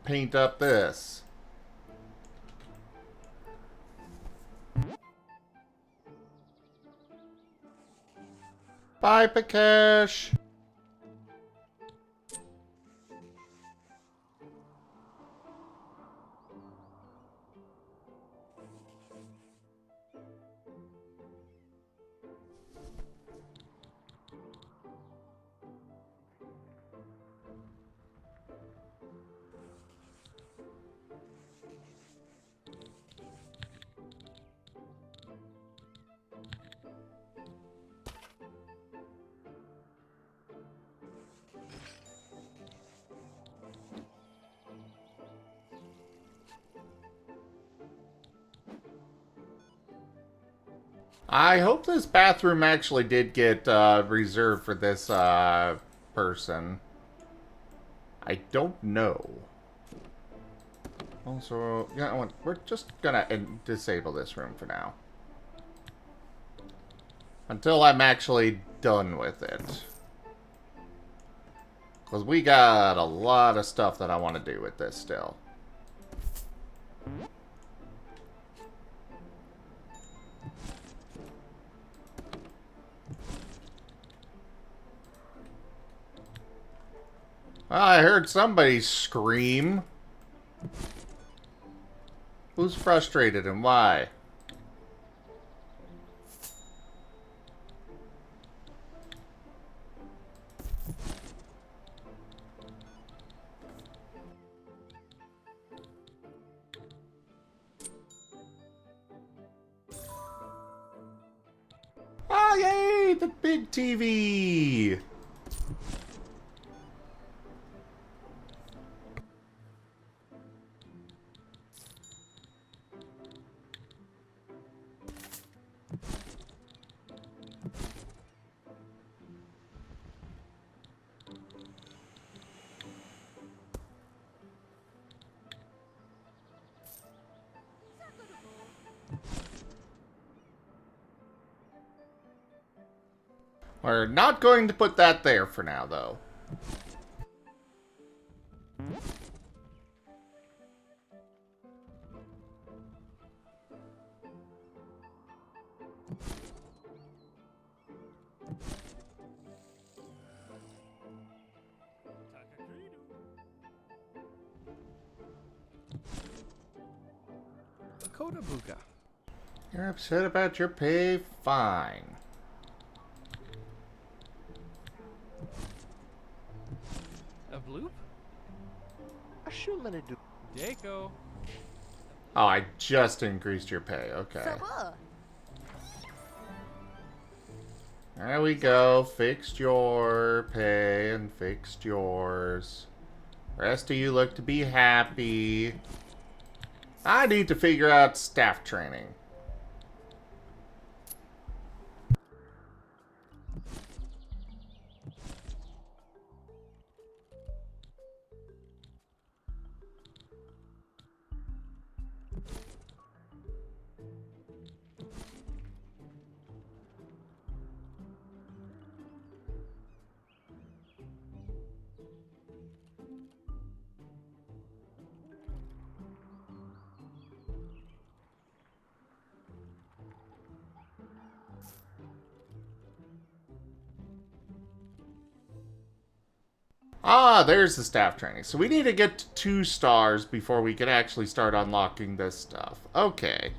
paint up this. Bye, Pakesh. I hope this bathroom actually did get reserved for this person. I don't know. Also, yeah, we're just gonna disable this room for now. Until I'm actually done with it. Because we got a lot of stuff that I want to do with this still. Well, I heard somebody scream. Who's frustrated and why? Oh, yay! The big TV! We're not going to put that there for now, though. You're upset about your pay? Fine. A bloop? Ashumanidu. Daco. Oh, I just increased your pay. Okay. There we go. Fixed your pay and fixed yours. Rest of you look to be happy. I need to figure out staff training. Ah, there's the staff training. So we need to get to 2 stars before we can actually start unlocking this stuff. Okay.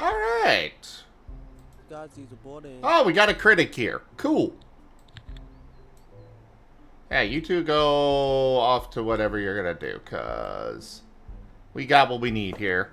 Alright. Oh, we got a critic here. Cool. Yeah, you two go off to whatever you're gonna do, cause we got what we need here.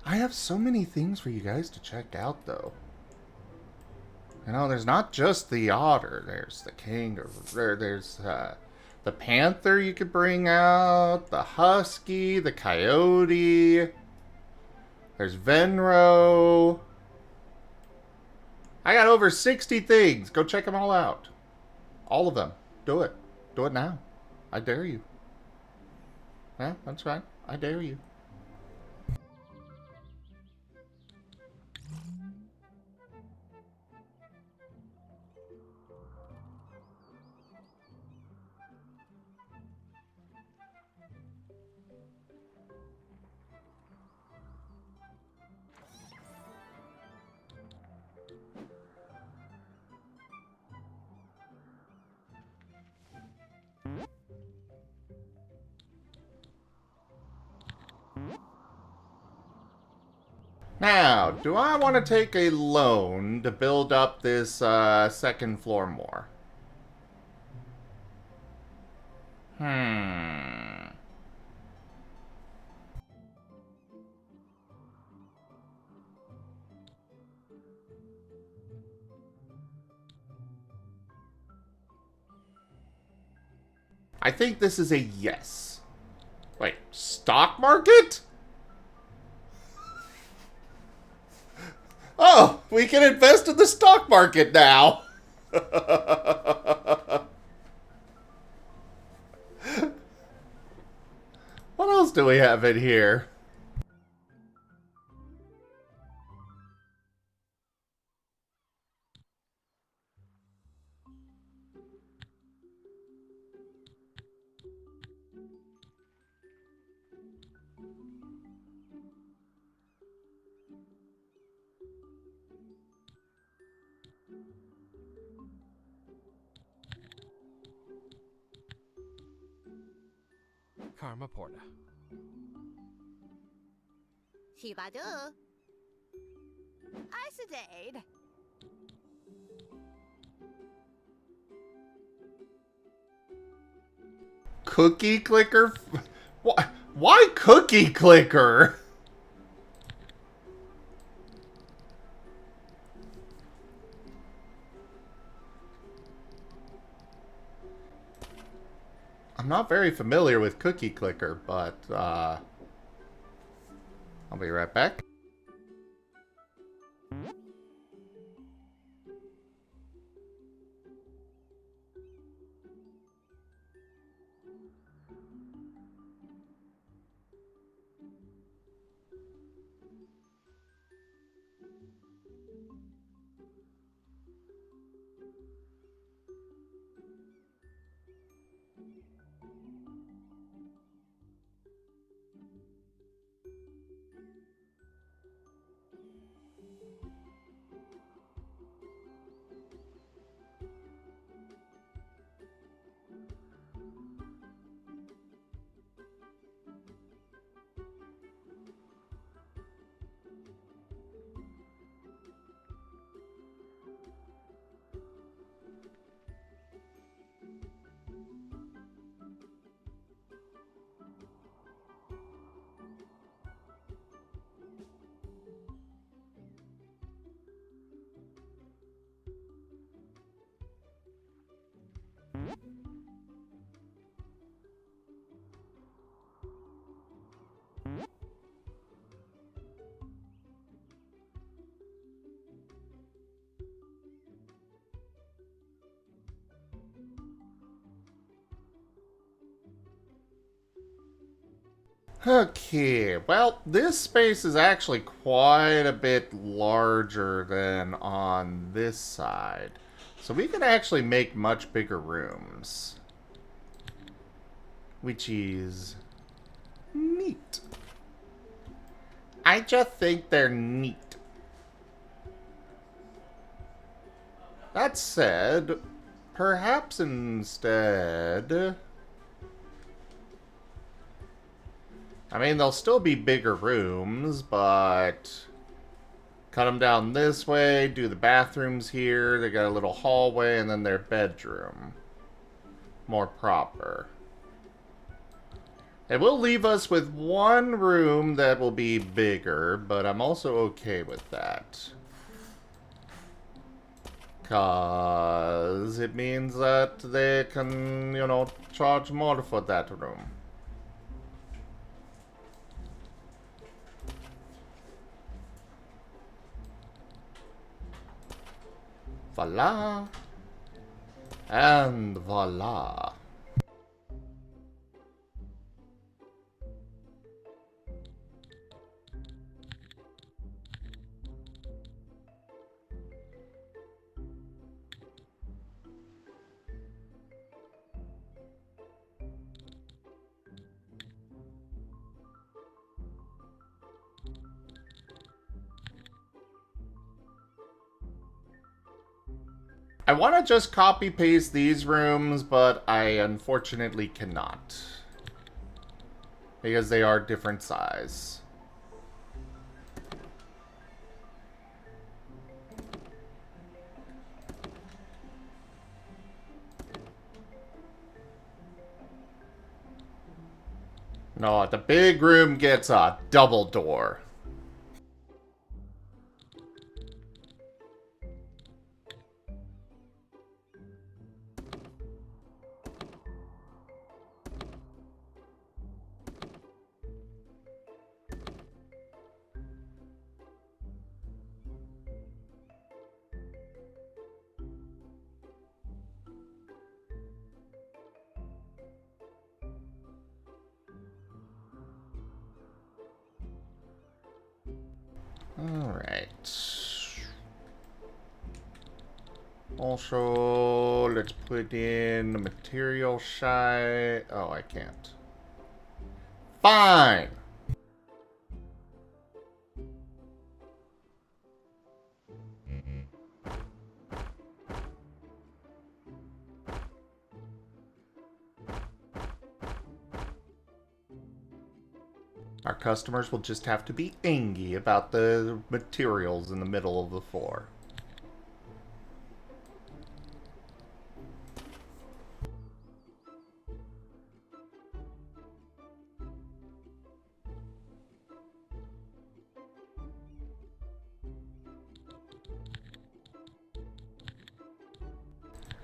I have so many things for you guys to check out, though. You know, there's not just the otter. There's the kangaroo. There's the panther you could bring out. The husky. The coyote. There's Venro. I got over 60 things. Go check them all out. All of them. Do it. Do it now. I dare you. Yeah, that's right. I dare you. Now, do I want to take a loan to build up this second floor more? I think this is a yes. Wait, stock market? Oh, we can invest in the stock market now. What else do we have in here? Karma Porta. Shibadu. Isidade. Cookie clicker? Why cookie clicker? I'm not very familiar with cookie clicker, but I'll be right back. Okay, well, this space is actually quite a bit larger than on this side. So we could actually make much bigger rooms. Which is neat. I just think they're neat. That said, perhaps instead... I mean, they'll still be bigger rooms, but... cut them down this way, do the bathrooms here, they got a little hallway, and then their bedroom. More proper. It will leave us with one room that will be bigger, but I'm also okay with that. 'Cause it means that they can, you know, charge more for that room. Voila. And voila. I want to just copy paste these rooms, but I unfortunately cannot. Because they are different size. No, the big room gets a double door. Alright. Also, let's put in the material shy. Oh, I can't. Fine! Our customers will just have to be angry about the materials in the middle of the floor.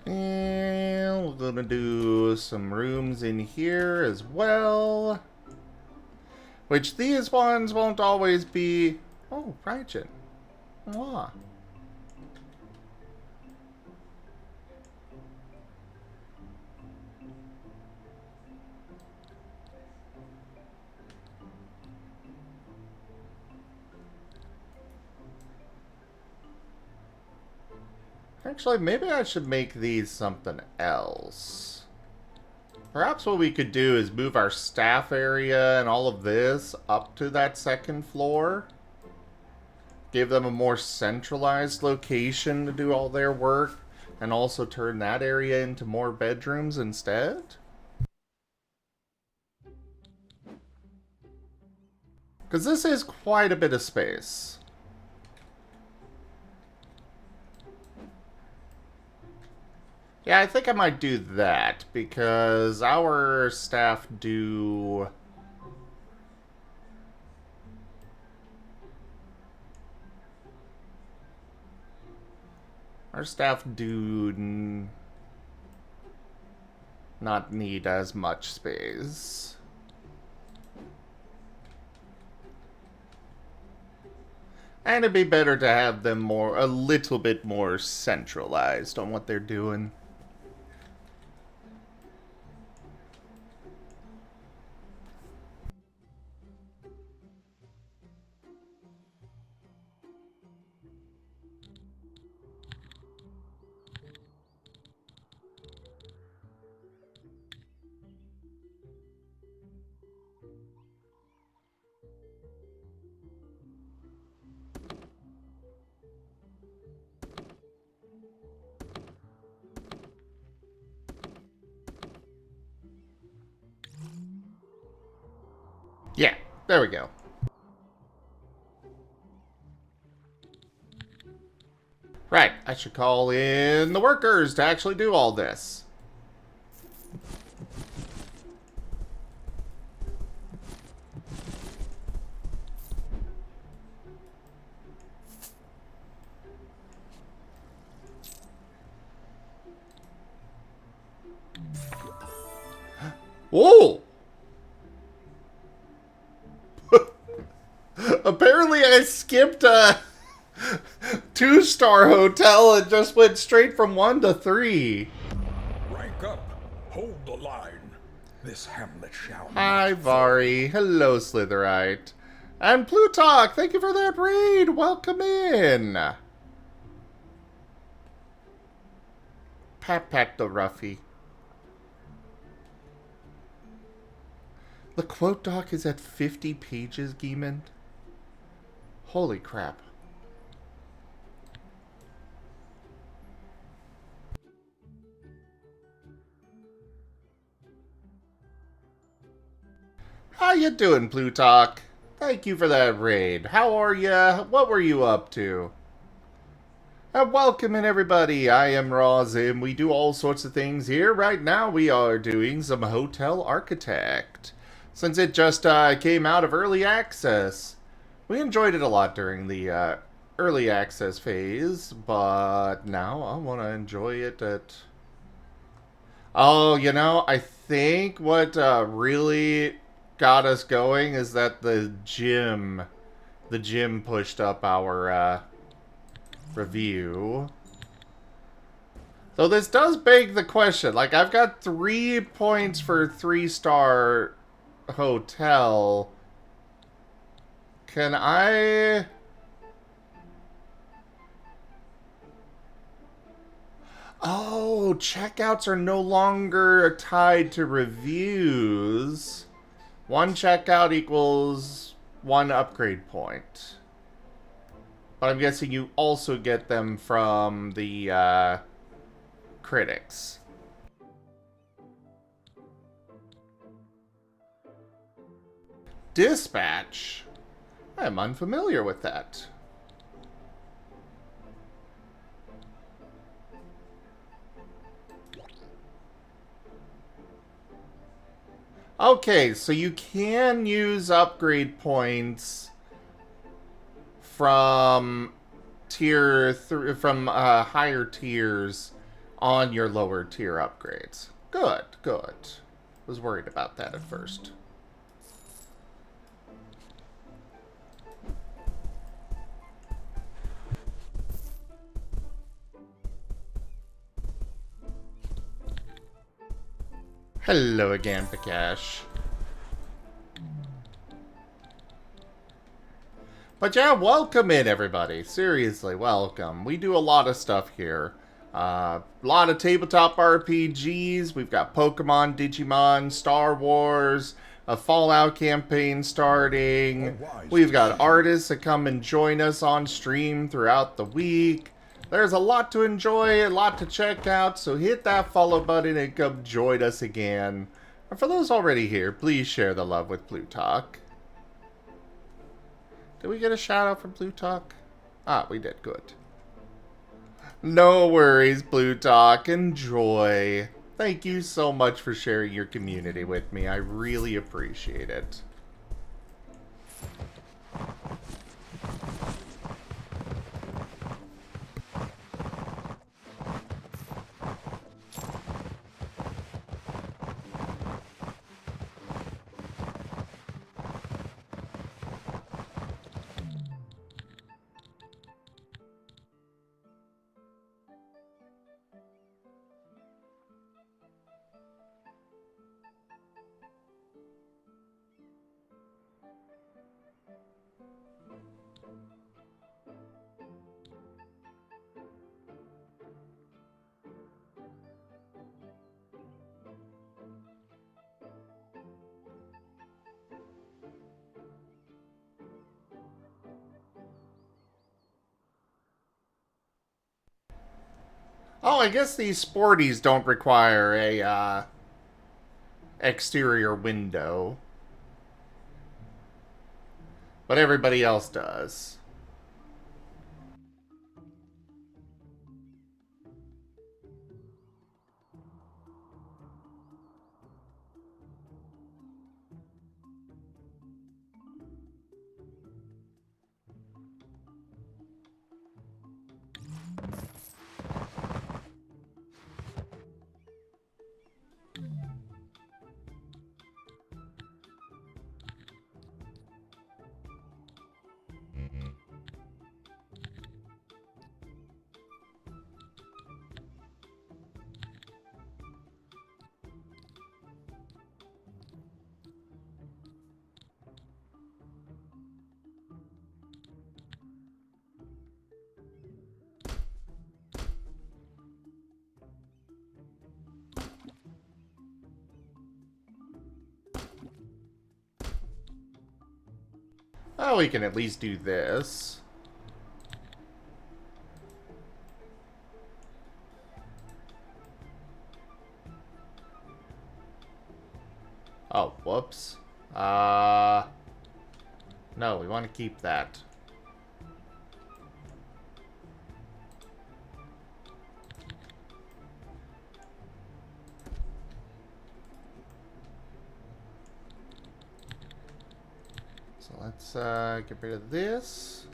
And we're gonna do some rooms in here as well. Which these ones won't always be... Oh, Raijin. Mwah. Actually, maybe I should make these something else. Perhaps what we could do is move our staff area and all of this up to that second floor. Give them a more centralized location to do all their work. And also turn that area into more bedrooms instead. Because this is quite a bit of space. Yeah, I think I might do that, because our staff do... Our staff do not need as much space. And it'd be better to have them a little bit more centralized on what they're doing. Yeah, there we go. Right, I should call in the workers to actually do all this. Whoa! Apparently I skipped a 2-star hotel and just went straight from 1 to 3. Rank up. Hold the line. This hamlet shall Hi, not Vari. Hello, Slitherite. And Plutarch, thank you for that raid. Welcome in. Pat pat the Ruffy. The quote doc is at 50 pages, Geemon. Holy crap. How you doing, Plutarch? Thank you for that raid. How are ya? What were you up to? And welcome in, everybody. I am Rozim. We do all sorts of things here. Right now we are doing some Hotel Architect. Since it just came out of early access. We enjoyed it a lot during the early access phase, but now I want to enjoy it at... Oh, you know, I think what really got us going is that the gym pushed up our review. So this does beg the question. Like, I've got 3 points for 3-star hotel. Can I... Oh, checkouts are no longer tied to reviews. 1 checkout equals 1 upgrade point. But I'm guessing you also get them from the critics. Dispatch? I'm unfamiliar with that. Okay, so you can use upgrade points from higher tiers on your lower tier upgrades. Good, good. Was worried about that at first. Hello again, Pikash. But yeah, welcome in, everybody. Seriously, welcome. We do a lot of stuff here. A lot of tabletop RPGs. We've got Pokemon, Digimon, Star Wars, a Fallout campaign starting. We've got artists that come and join us on stream throughout the week. There's a lot to enjoy, a lot to check out, so hit that follow button and come join us again. And for those already here, please share the love with Plutarch. Did we get a shout out from Plutarch? Ah, we did. Good. No worries, Plutarch. Enjoy. Thank you so much for sharing your community with me. I really appreciate it. Oh, I guess these sporties don't require a exterior window. but everybody else does. Oh, we can at least do this. Oh, whoops. No, we want to keep that. So let's get rid of this.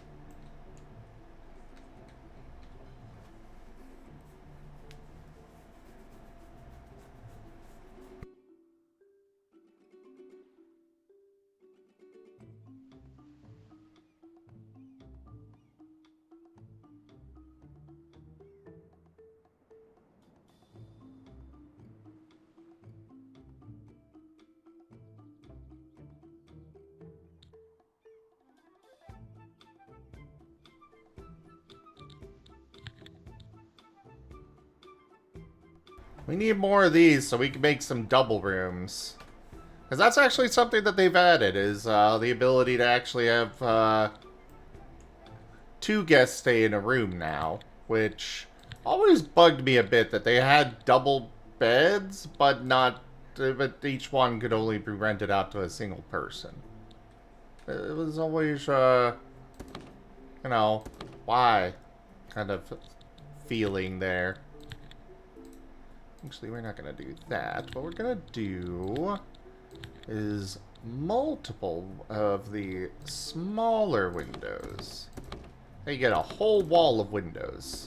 We need more of these so we can make some double rooms. Because that's actually something that they've added, is the ability to actually have two guests stay in a room now. Which always bugged me a bit that they had double beds, but each one could only be rented out to a single person. It was always, you know, why kind of feeling there. Actually, we're not going to do that. What we're going to do is multiple of the smaller windows. You get a whole wall of windows.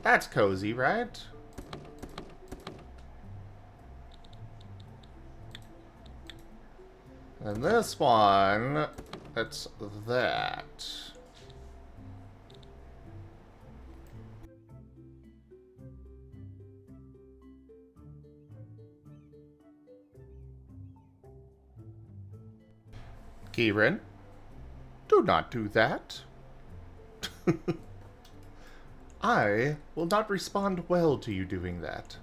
That's cozy, right? And this one, that's that. Kieran, do not do that. I will not respond well to you doing that.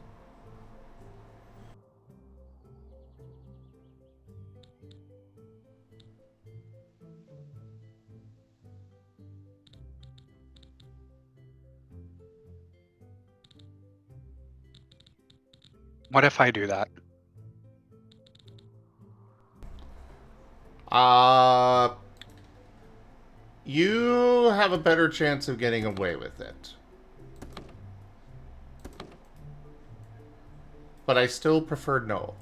What if I do that? You have a better chance of getting away with it. But I still prefer no.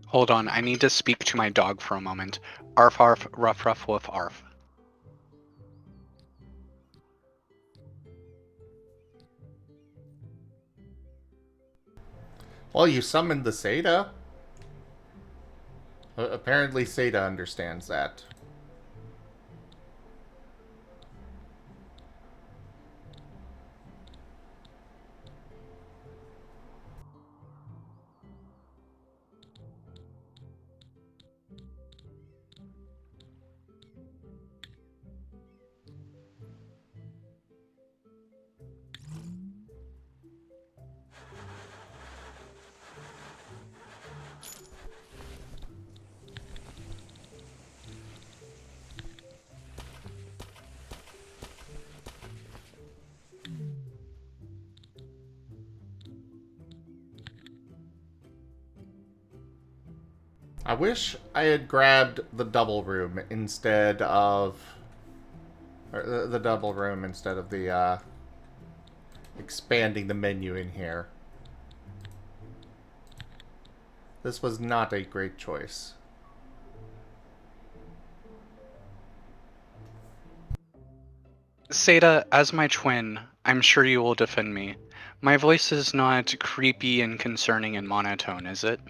Hold on, I need to speak to my dog for a moment. Arf arf, ruff ruff woof arf. Well, you summoned the Seda. Apparently Seda understands that. I wish I had grabbed the double room instead of... Or the double room instead of the, expanding the menu in here. This was not a great choice. Seda, as my twin, I'm sure you will defend me. My voice is not creepy and concerning and monotone, is it?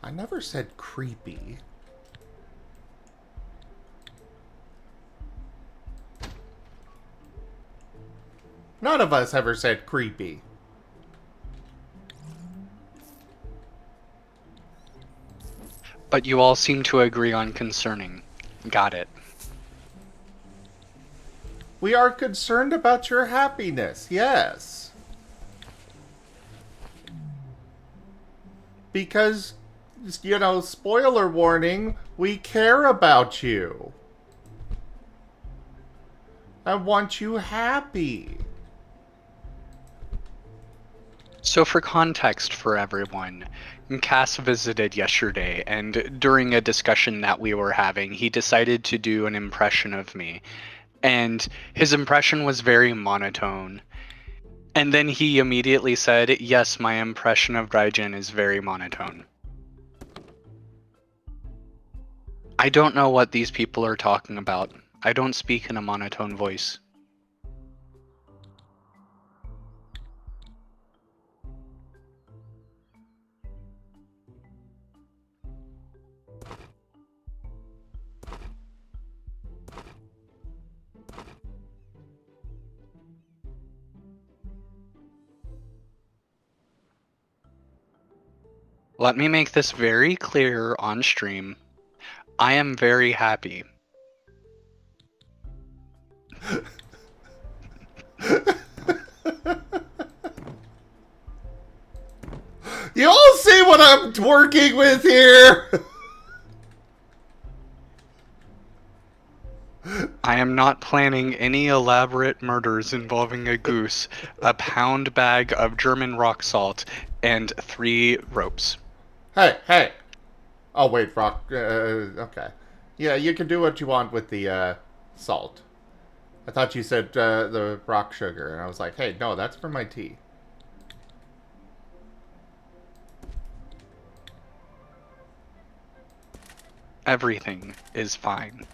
I never said creepy. None of us ever said creepy. But you all seem to agree on concerning. Got it. We are concerned about your happiness, yes. Because, you know, spoiler warning, we care about you. I want you happy. So for context for everyone, Cass visited yesterday, and during a discussion that we were having, he decided to do an impression of me. And his impression was very monotone. And then he immediately said, yes, my impression of Gaijin is very monotone. I don't know what these people are talking about. I don't speak in a monotone voice. Let me make this very clear on stream. I am very happy. You all see what I'm working with here? I am not planning any elaborate murders involving a goose, a pound bag of German rock salt, and 3 ropes. Hey, hey. Oh, wait, rock. Okay. Yeah, you can do what you want with the, salt. I thought you said, the rock sugar, and I was like, hey, no, that's for my tea. Everything is fine.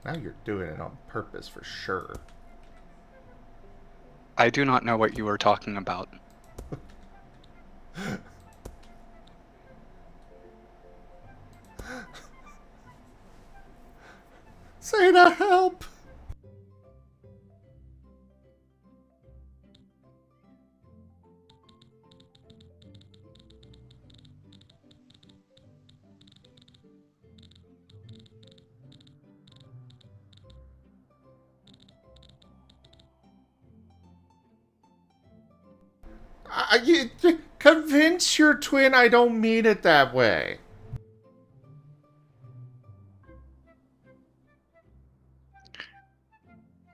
Now you're doing it on purpose for sure. I do not know what you are talking about. Say to help! Convince your twin I don't mean it that way.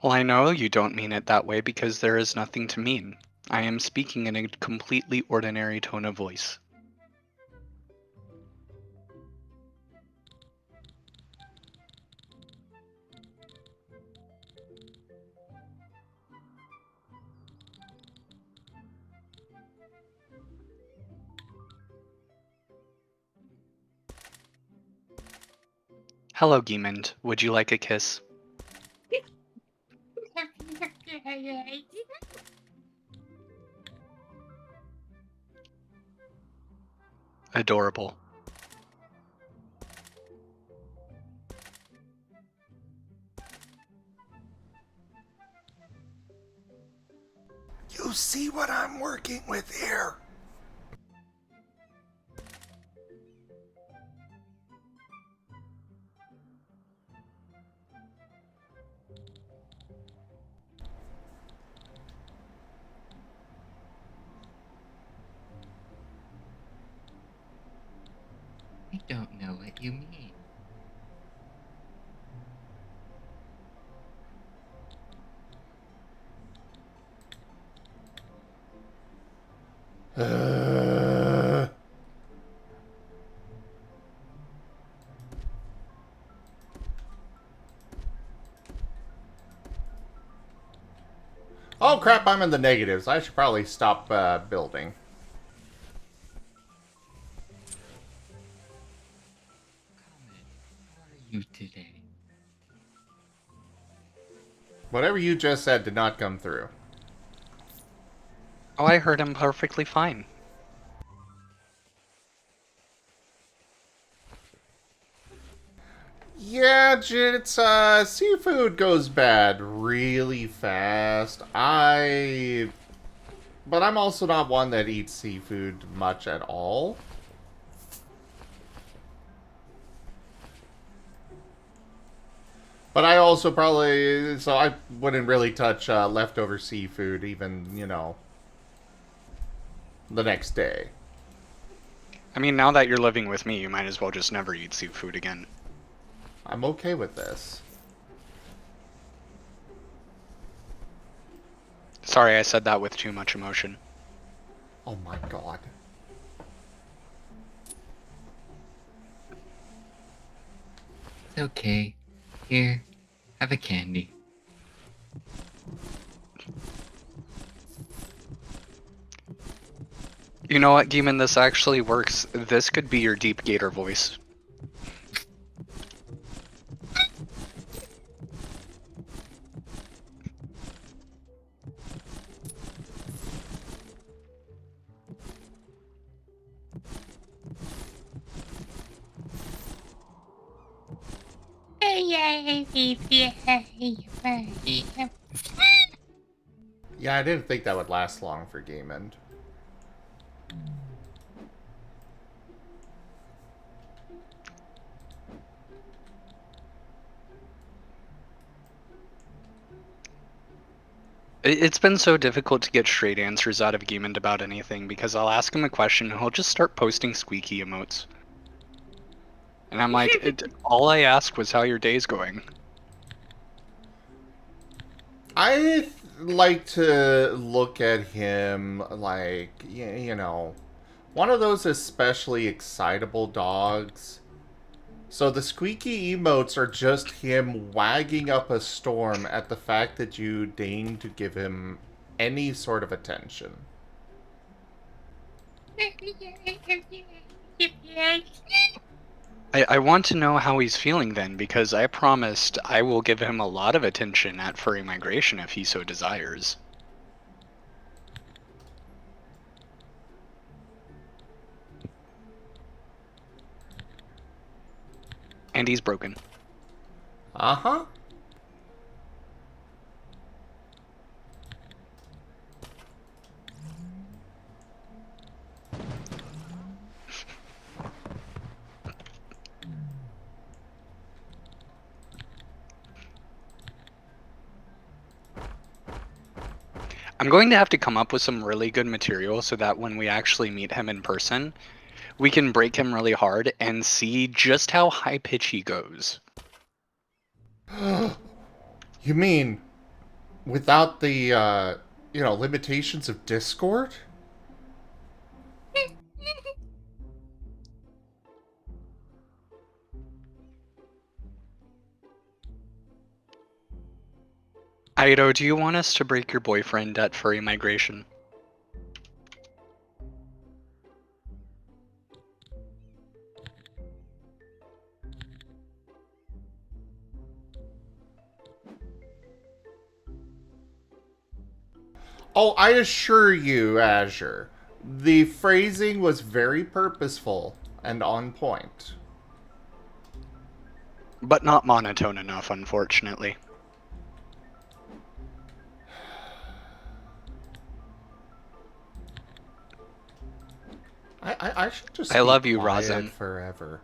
Well, I know you don't mean it that way because there is nothing to mean. I am speaking in a completely ordinary tone of voice. Hello, Giemond. Would you like a kiss? Adorable. You see what I'm working with here? don't know what you mean. Oh crap, I'm in the negatives. I should probably stop building. How are you today? Whatever you just said did not come through. Oh, I heard him perfectly fine. Yeah, it's seafood goes bad really fast. But I'm also not one that eats seafood much at all. But I also probably, so I wouldn't really touch leftover seafood even, you know, the next day. I mean, now that you're living with me, you might as well just never eat seafood again. I'm okay with this. Sorry, I said that with too much emotion. Oh my god. It's okay. Here, have a candy. You know what, Demon? This actually works. This could be your deep gator voice. Yeah, I didn't think that would last long for Game End. It's been so difficult to get straight answers out of Demon about anything because I'll ask him a question and he'll just start posting squeaky emotes. And I'm like, all I asked was how your day's going. I like to look at him like, you know, one of those especially excitable dogs. So the squeaky emotes are just him wagging up a storm at the fact that you deign to give him any sort of attention. I want to know how he's feeling then, because I promised I will give him a lot of attention at Furry Migration if he so desires. And he's broken. Uh-huh. I'm going to have to come up with some really good material so that when we actually meet him in person, we can break him really hard and see just how high pitch he goes. You mean without the, you know, limitations of Discord? Aido, do you want us to break your boyfriend at Furry Migration? Oh, I assure you, Azure, the phrasing was very purposeful and on point. But not monotone enough, unfortunately. I should just I be love you, quiet Razem. forever.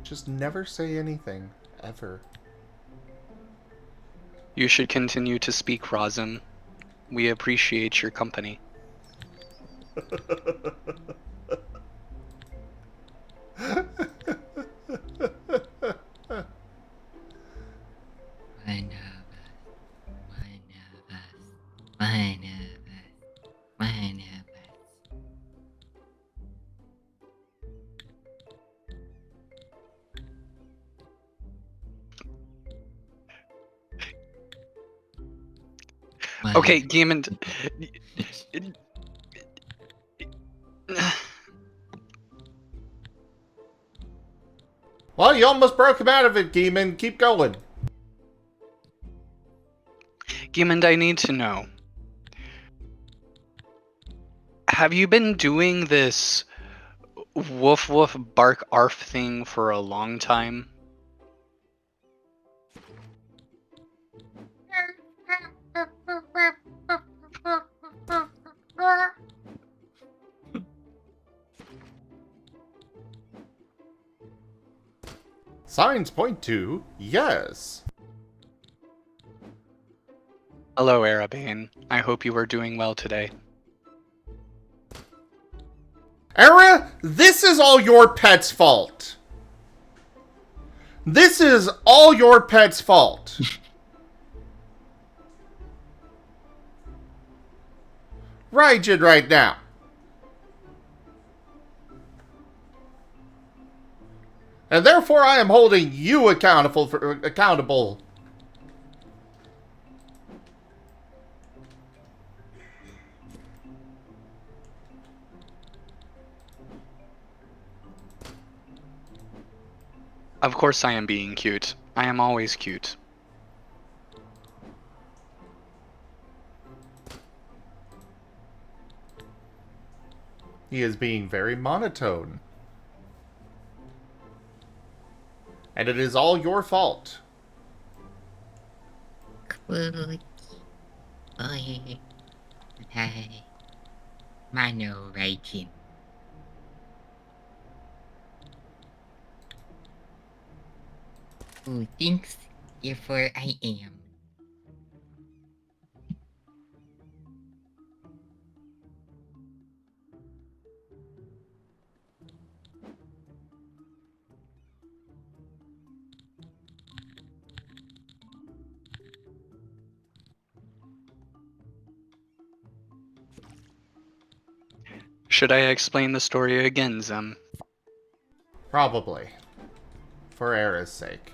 Just never say anything, ever. You should continue to speak, Razem. We appreciate your company. Okay, Geeman. Well, you almost broke him out of it, Geeman. Keep going. Geeman, I need to know. Have you been doing this woof woof bark arf thing for a long time? Signs point to yes. Hello, Arabane. I hope you are doing well today. Era, this is all your pet's fault. This is all your pet's fault. Raijin right now. And therefore I am holding you accountable. Of course I am being cute. I am always cute. He is being very monotone. And it is all your fault. Quote. Boy. Hi. Mano Raikin. Who thinks, therefore I am. Should I explain the story again, Zem? Probably. For Era's sake.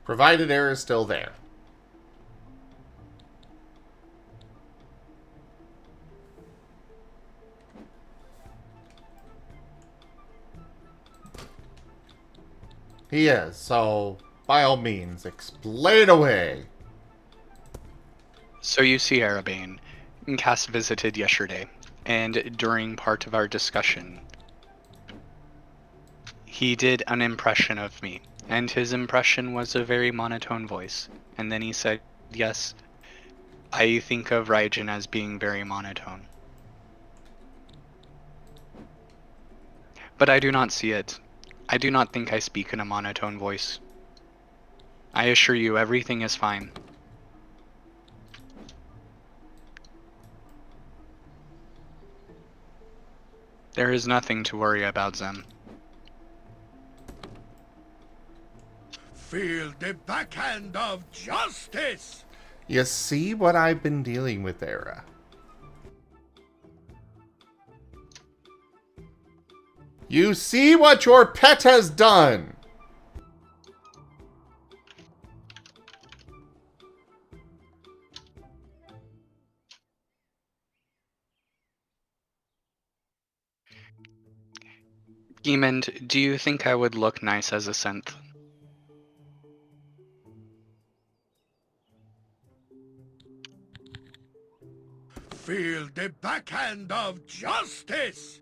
Provided Era is still there. He is, so by all means, explain away. So you see, Arabane, Cass visited yesterday, and during part of our discussion, he did an impression of me, and his impression was a very monotone voice. And then he said, yes, I think of Raijin as being very monotone. But I do not see it. I do not think I speak in a monotone voice. I assure you, everything is fine. There is nothing to worry about, Zem. Feel the backhand of justice! You see what I've been dealing with, Era? You see what your pet has done! Geemond, do you think I would look nice as a synth? Feel the backhand of justice!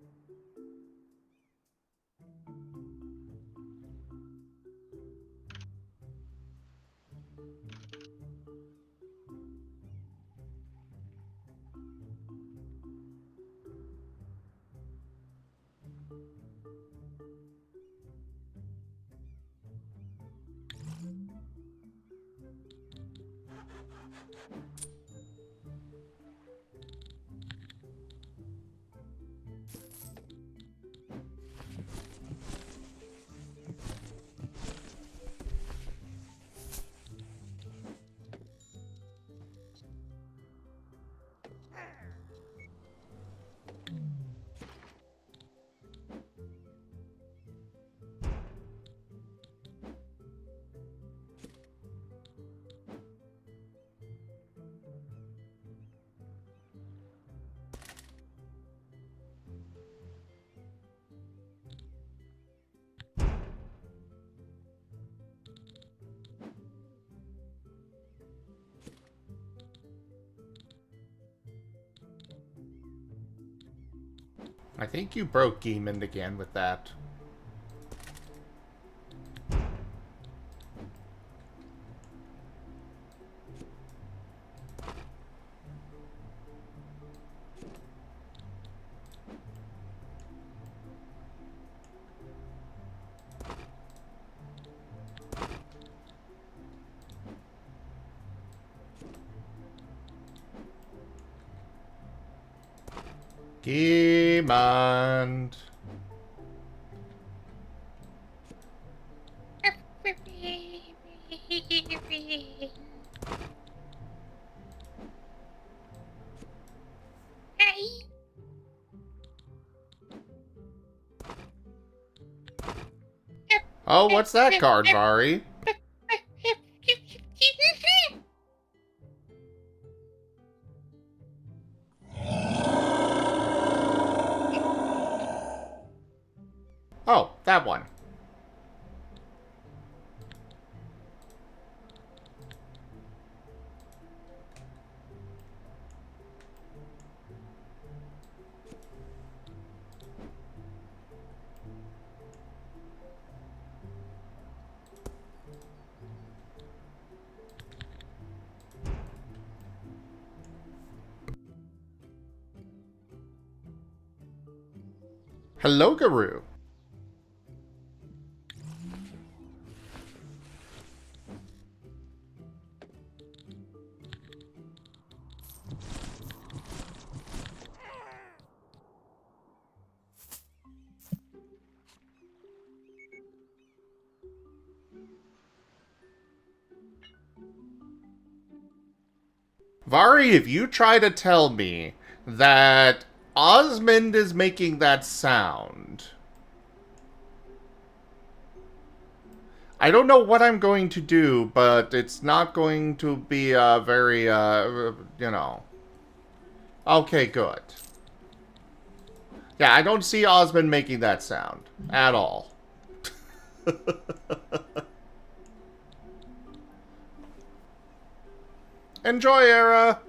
I think you broke Geemond again with that. Geemond. Oh, what's that card, Vari? Oh, that one. Hello, Guru. Vari, if you try to tell me that Osmond is making that sound, I don't know what I'm going to do, but it's not going to be very, you know. Okay, good. Yeah, I don't see Osmond making that sound at all. Enjoy, Era!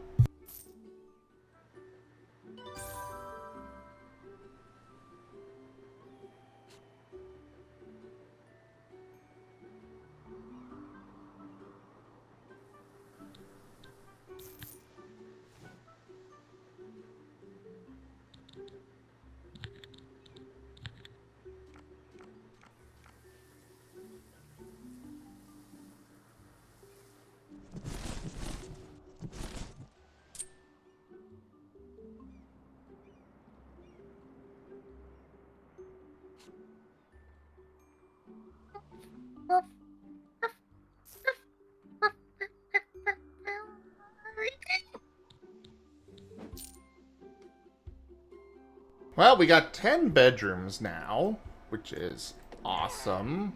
Well, we got 10 bedrooms now, which is awesome.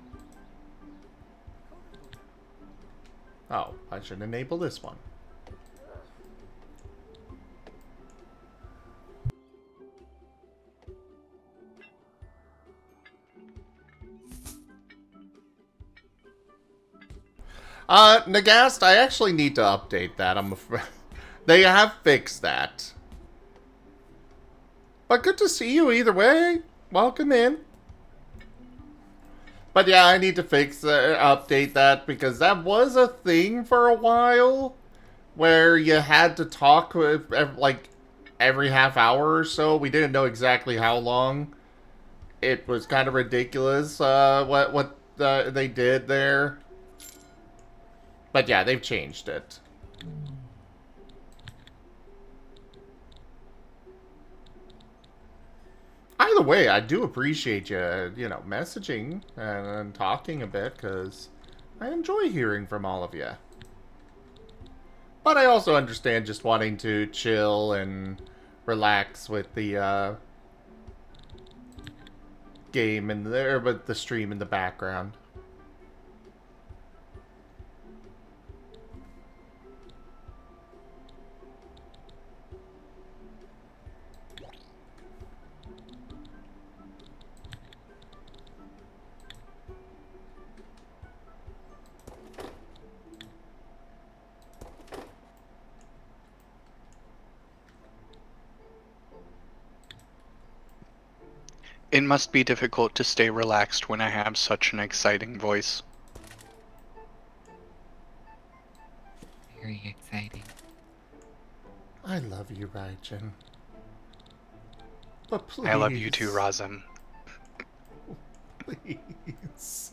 Oh, I should enable this one. Nagast, I actually need to update that, I'm afraid. They have fixed that. But good to see you either way. Welcome in. But yeah, I need to update that, because that was a thing for a while, where you had to talk with, like, every half hour or so. We didn't know exactly how long. It was kind of ridiculous, what they did there. But yeah, they've changed it. Either way, I do appreciate you, you know, messaging and talking a bit, because I enjoy hearing from all of you. But I also understand just wanting to chill and relax with the game and with the stream in the background. It must be difficult to stay relaxed when I have such an exciting voice. Very exciting. I love you, Raijin. But please. I love you too, Razem. Please.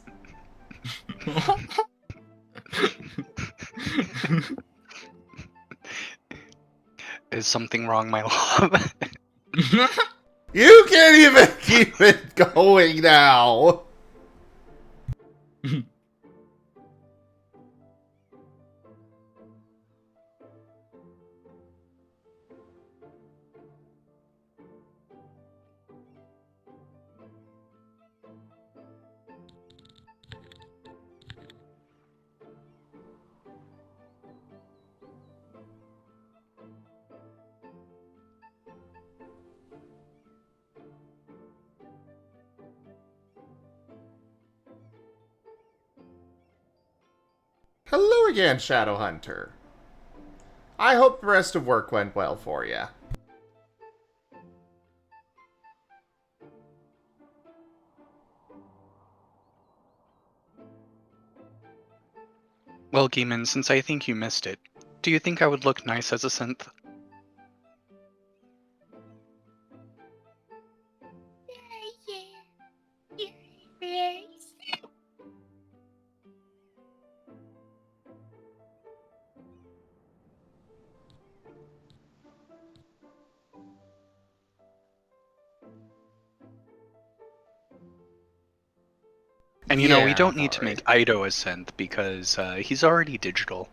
Is something wrong, my love? You can't even keep it going now! Hello again, Shadowhunter. I hope the rest of work went well for you. Well, Geeman, since I think you missed it, do you think I would look nice as a synth? And you know, we don't need to make Ido a synth because he's already digital.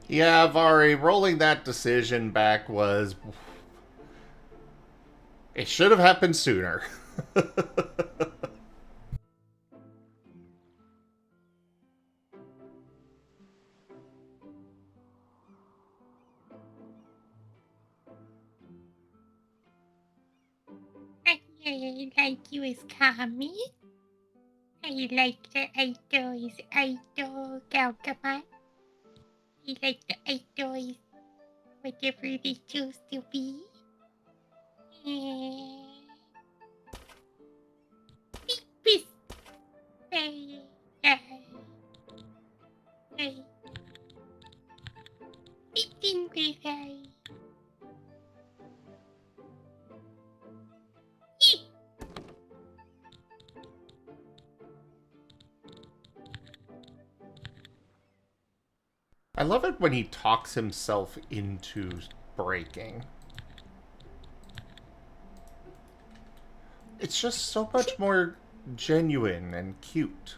Yeah, Vari, rolling that decision back was... It should have happened sooner. I like you as Kami. I like the idols, idol Galgaman. I like the idols, whatever they choose to be. Peace. Hey. Eating baby. I love it when he talks himself into breaking. It's just so much more genuine and cute.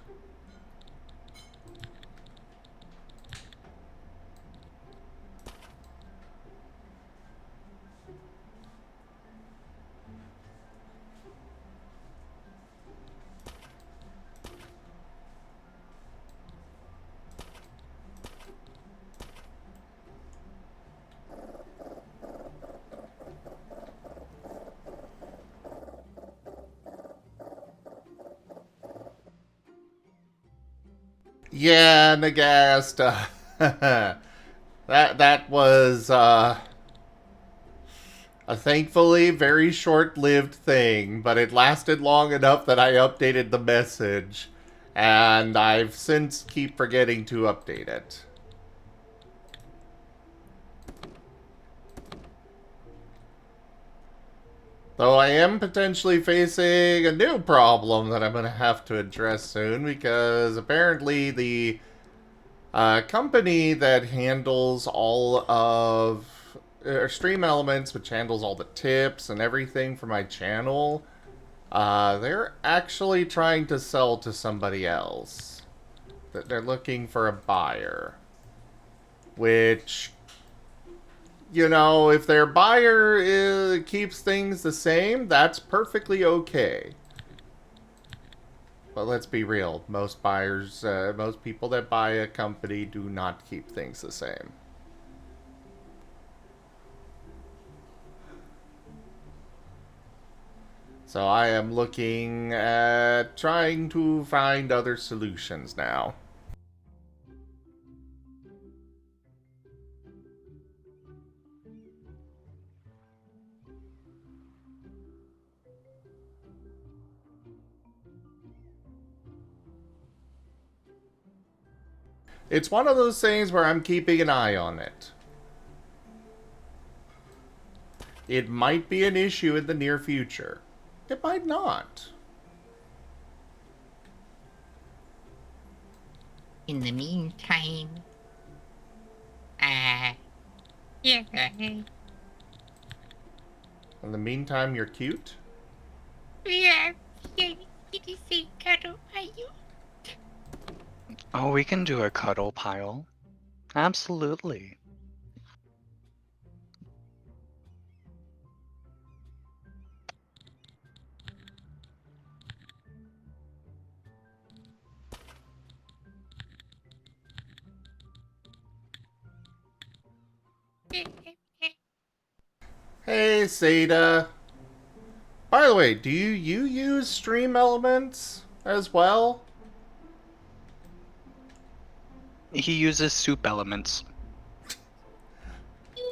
Yeah, Nagast. That was a thankfully very short-lived thing, but it lasted long enough that I updated the message, and I've since keep forgetting to update it. Though I am potentially facing a new problem that I'm going to have to address soon, because apparently the company that handles all of Stream Elements, which handles all the tips and everything for my channel, they're actually trying to sell to somebody else. They're looking for a buyer. Which, you know, if their buyer keeps things the same, that's perfectly okay. But let's be real, most buyers, most people that buy a company do not keep things the same. So I am looking at trying to find other solutions now. It's one of those things where I'm keeping an eye on it. It might be an issue in the near future. It might not. In the meantime, yeah. In the meantime, you're cute? Yeah, did you say cuddle, are you? Oh, we can do a cuddle pile. Absolutely. Hey, Seda. By the way, do you use stream elements as well? He uses soup elements.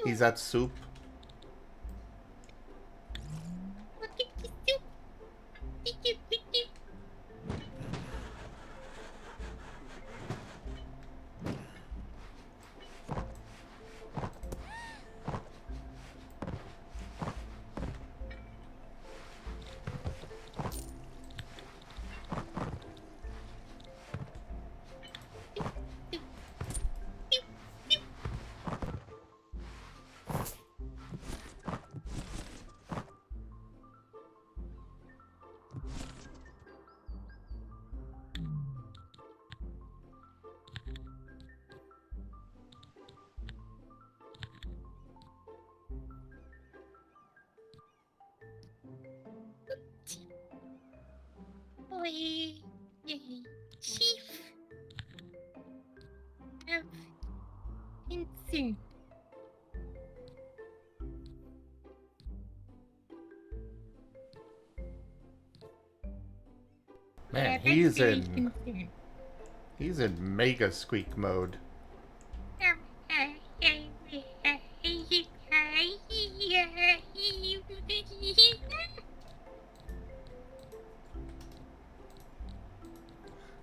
He's at soup. Look at the soup. Boy, chief of concern. Man, he's in mega squeak mode.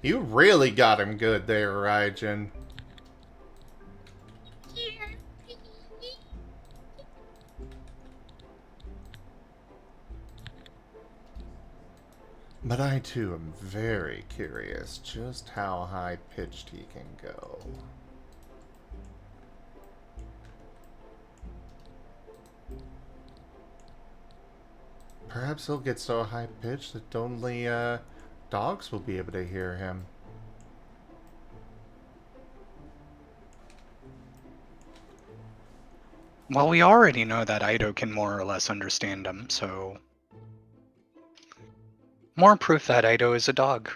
You really got him good there, Raijin. But I too am very curious just how high-pitched he can go. Perhaps he'll get so high-pitched that only dogs will be able to hear him. Well, we already know that Ido can more or less understand him, so... More proof that Ido is a dog.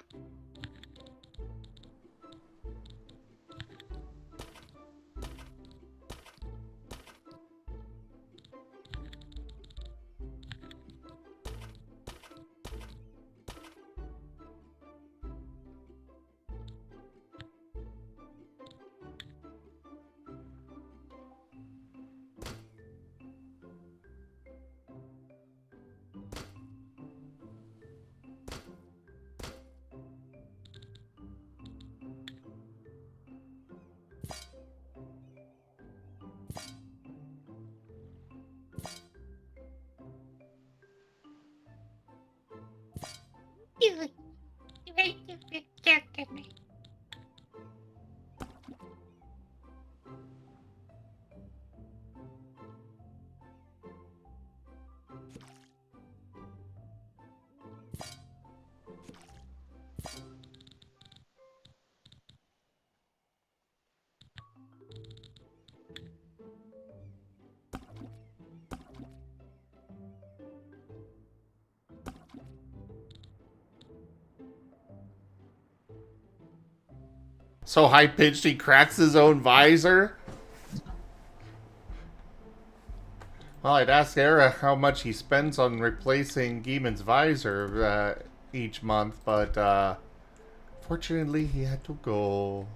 So high-pitched he cracks his own visor? Well, I'd ask Era how much he spends on replacing Geeman's visor each month, but fortunately he had to go.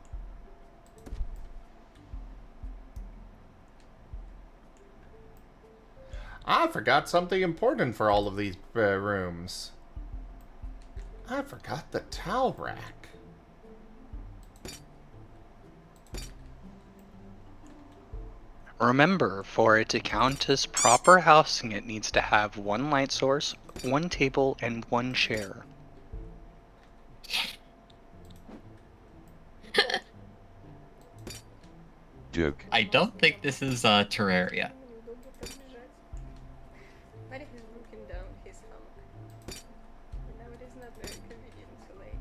I forgot something important for all of these rooms. I forgot the towel rack. Remember, for it to count as proper housing, it needs to have one light source, one table, and one chair. Joke. I don't think this is Terraria. Marek has broken down his hammock. Now it is not very convenient to lay in.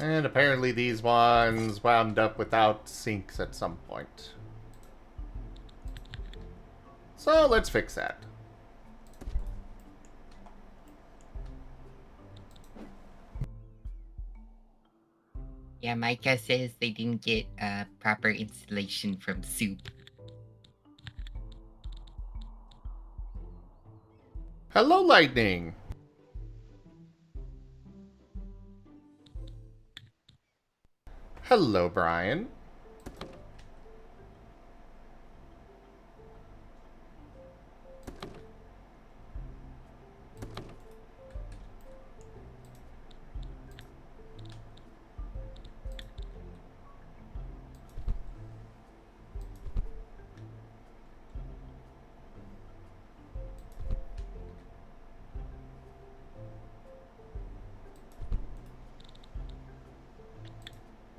And apparently these ones wound up without sinks at some point. So let's fix that. Yeah, Micah says they didn't get proper installation from Soup. Hello, Lightning! Hello, Brian.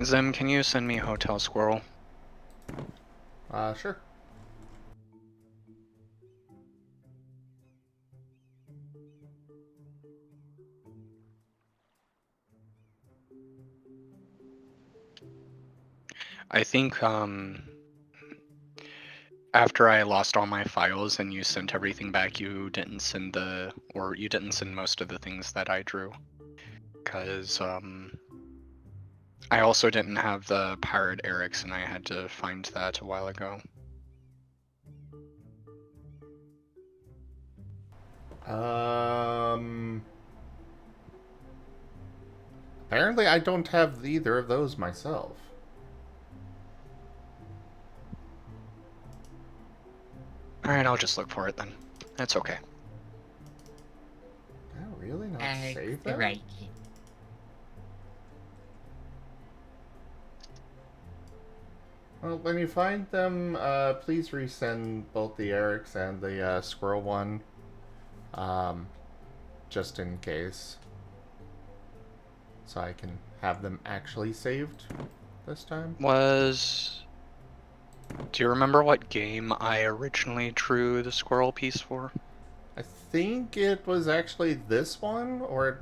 Zim, can you send me Hotel Squirrel? Sure. I think, after I lost all my files and you sent everything back, you didn't send you didn't send most of the things that I drew. Because, I also didn't have the Pirate Eric's and I had to find that a while ago. Apparently I don't have either of those myself. Alright, I'll just look for it then. That's okay. Did I really not save them? Right. Well, when you find them, please resend both the Eric's and the squirrel one. Just in case. So I can have them actually saved this time. Do you remember what game I originally drew the squirrel piece for? I think it was actually this one, or it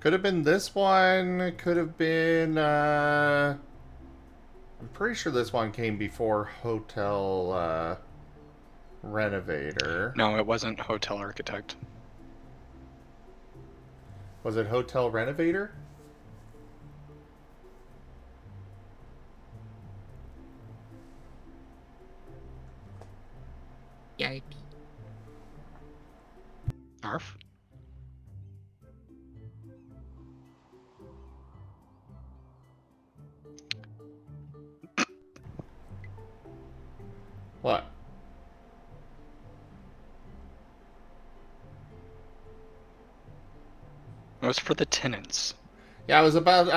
could have been this one. It could have been, I'm pretty sure this one came before Hotel, Renovator. No, it wasn't Hotel Architect. Was it Hotel Renovator? Yarp. Arf? What? It was for the tenants. Yeah, I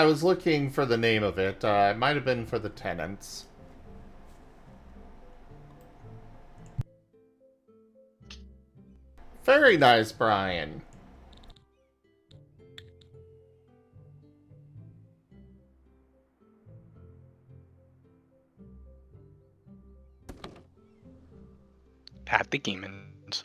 was looking for the name of it. It might have been for the tenants. Very nice, Brian. Pat the Gamins.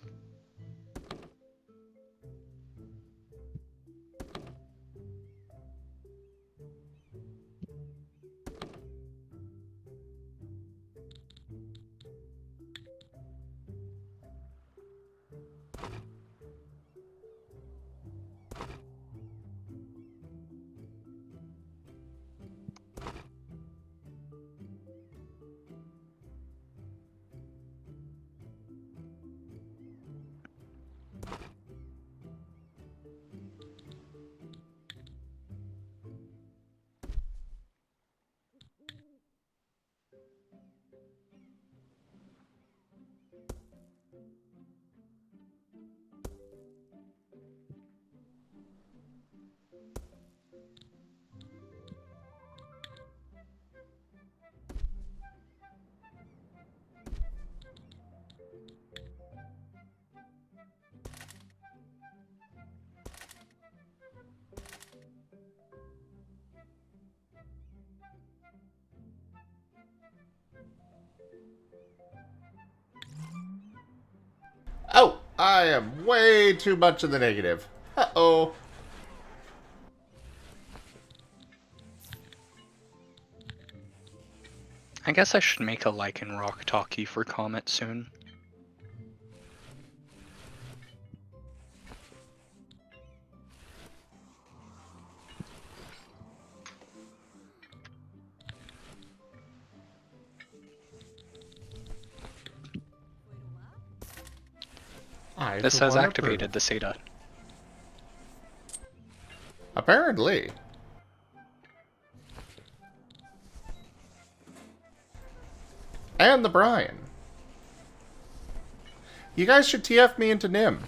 I am way too much in the negative. Uh-oh. I guess I should make a Lichen Rock talkie for Comet soon. This has activated the SATA. Apparently. And the Brian. You guys should TF me into Nim.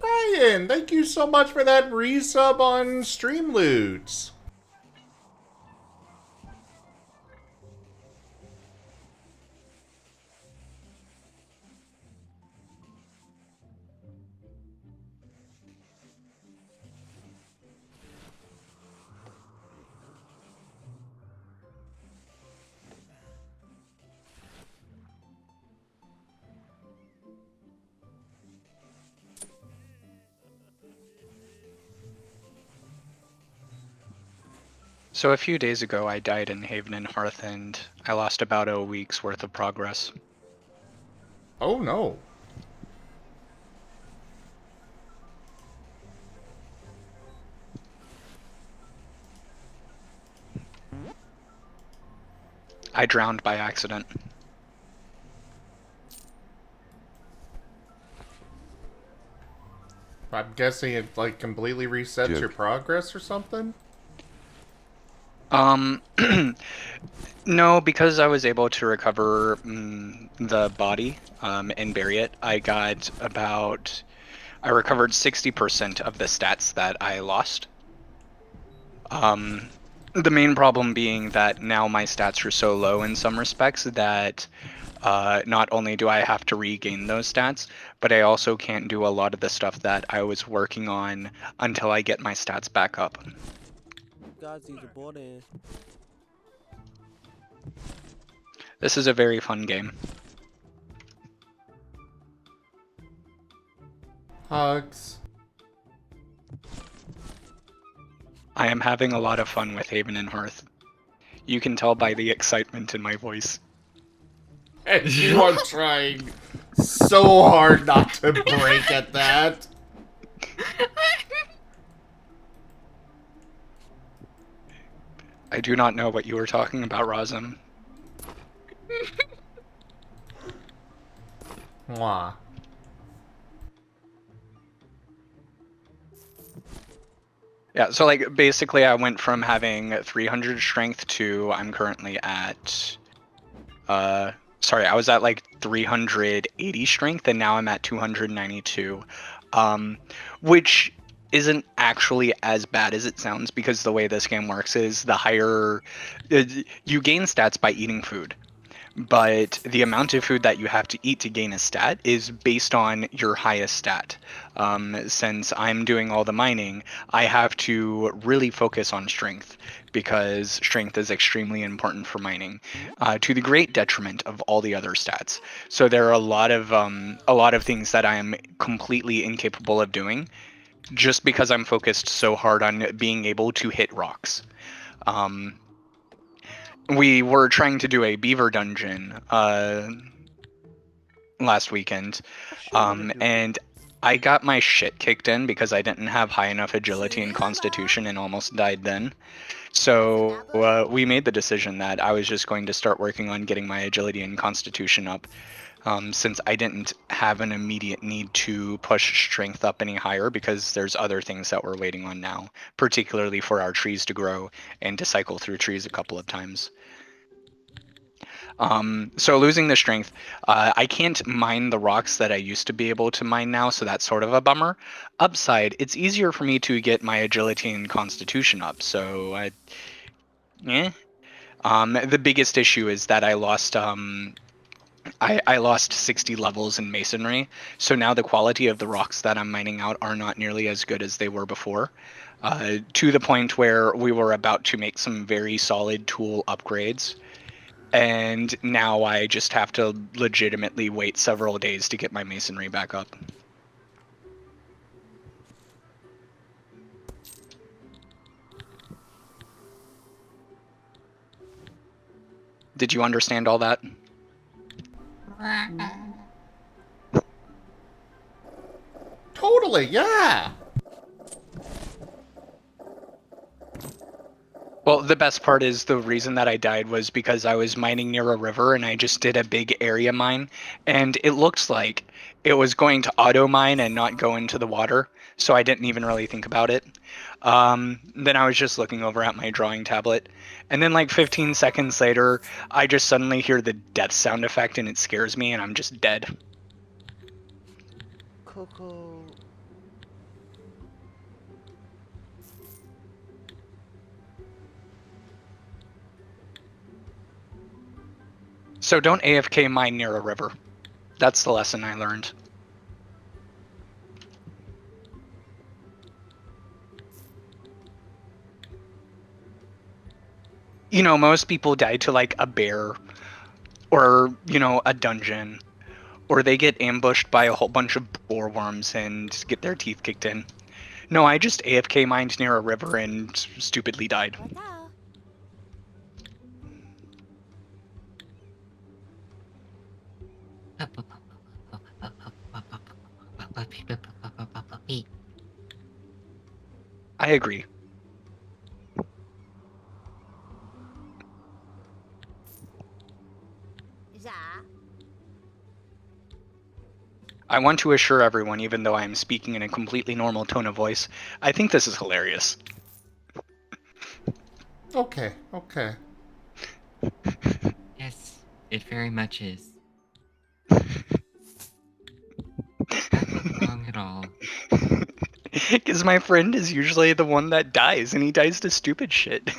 Brian, thank you so much for that resub on Streamloots. So a few days ago I died in Haven and Hearth and I lost about a week's worth of progress. Oh no. I drowned by accident. I'm guessing it like completely resets your progress or something? No, because I was able to recover the body and bury it, I recovered 60% of the stats that I lost. The main problem being that now my stats are so low in some respects that not only do I have to regain those stats, but I also can't do a lot of the stuff that I was working on until I get my stats back up. This is a very fun game. Hugs. I am having a lot of fun with Haven and Hearth. You can tell by the excitement in my voice. And you are trying so hard not to break at that. I do not know what you were talking about, Razum. Mwah. Yeah, so like basically I went from having 300 strength to I'm currently at sorry, I was at like 380 strength and now I'm at 292. Which isn't actually as bad as it sounds because the way this game works is the higher you gain stats by eating food. But the amount of food that you have to eat to gain a stat is based on your highest stat. Since I'm doing all the mining, I have to really focus on strength because strength is extremely important for mining, to the great detriment of all the other stats. So there are a lot of things that I am completely incapable of doing, just because I'm focused so hard on being able to hit rocks. We were trying to do a beaver dungeon last weekend, and I got my shit kicked in because I didn't have high enough agility and constitution and almost died then. So we made the decision that I was just going to start working on getting my agility and constitution up since I didn't have an immediate need to push strength up any higher because there's other things that we're waiting on now, particularly for our trees to grow and to cycle through trees a couple of times. So losing the strength, I can't mine the rocks that I used to be able to mine now, so that's sort of a bummer. Upside, it's easier for me to get my agility and constitution up, so the biggest issue is that I lost I lost 60 levels in masonry, so now the quality of the rocks that I'm mining out are not nearly as good as they were before, to the point where we were about to make some very solid tool upgrades. And now I just have to legitimately wait several days to get my masonry back up. Did you understand all that? Totally, yeah! Well, the best part is the reason that I died was because I was mining near a river and I just did a big area mine, and it looked like it was going to auto mine and not go into the water, so I didn't even really think about it. Then I was just looking over at my drawing tablet, and then like 15 seconds later, I just suddenly hear the death sound effect and it scares me and I'm just dead. Coco. So don't AFK mine near a river. That's the lesson I learned. You know, most people die to like a bear or, you know, a dungeon, or they get ambushed by a whole bunch of boar worms and get their teeth kicked in. No, I just AFK mined near a river and stupidly died. I agree. I want to assure everyone, even though I am speaking in a completely normal tone of voice, I think this is hilarious. Okay, okay. Yes, it very much is. Not wrong at all. Because my friend is usually the one that dies, and he dies to stupid shit.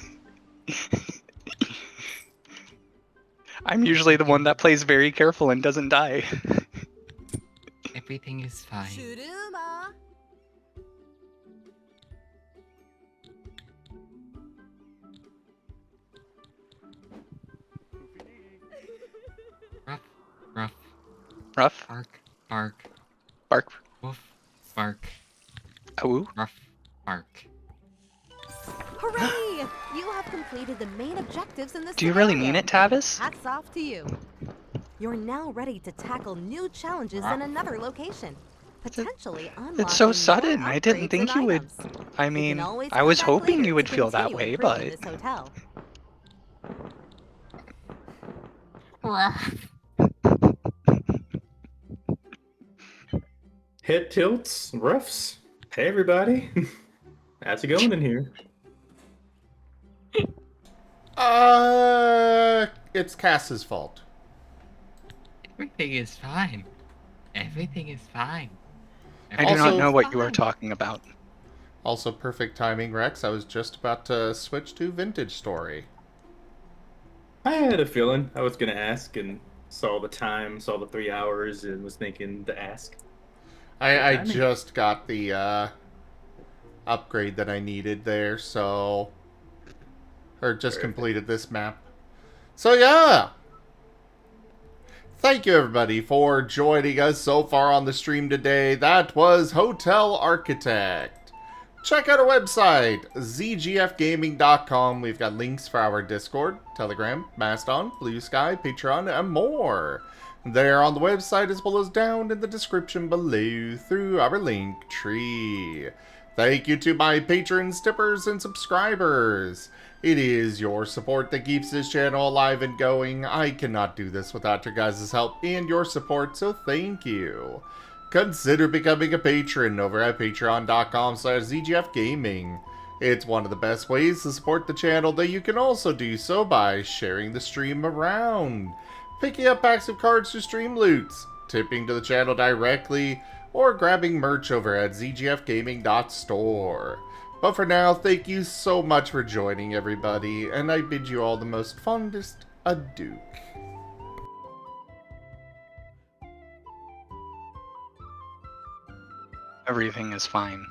I'm usually the one that plays very careful and doesn't die. Everything is fine. Ruff, ruff, Ruff, bark, bark, bark, woof, bark, awoo. ruff, bark. Hooray! You have completed the main objectives in this Do you really scenario. mean it, Tavis? Hats off to you. You're now ready to tackle new challenges in another location. Potentially unlocking It's so more sudden. I didn't upgrades think and you would. items. I You can mean, always I come was back hoping later you would to feel that continue way, improving but this hotel. Head tilts, roughs. Hey everybody, how's it going in here? It's Cass's fault. Everything is fine. Everything is fine. I do not Also- know what you are talking about. Also, perfect timing, Rex. I was just about to switch to Vintage Story. I had a feeling I was gonna ask and saw the time, saw the 3 hours, and was thinking to ask. I timing. just got the upgrade that I needed there, so... Or just Perfect. completed this map. So yeah! Thank you everybody for joining us so far on the stream today. That was Hotel Architect. Check out our website, zgfgaming.com. We've got links for our Discord, Telegram, Mastodon, Blue Sky, Patreon, and more. They're on the website as well as down in the description below through our link tree. Thank you to my patrons, tippers, and subscribers. It is your support that keeps this channel alive and going. I cannot do this without your guys' help and your support, so thank you. Consider becoming a patron over at patreon.com/zgfgaming. It's one of the best ways to support the channel, though you can also do so by sharing the stream around, picking up packs of cards to stream loots, tipping to the channel directly, or grabbing merch over at zgfgaming.store. But for now, thank you so much for joining, everybody, and I bid you all the most fondest adieu. Everything is fine.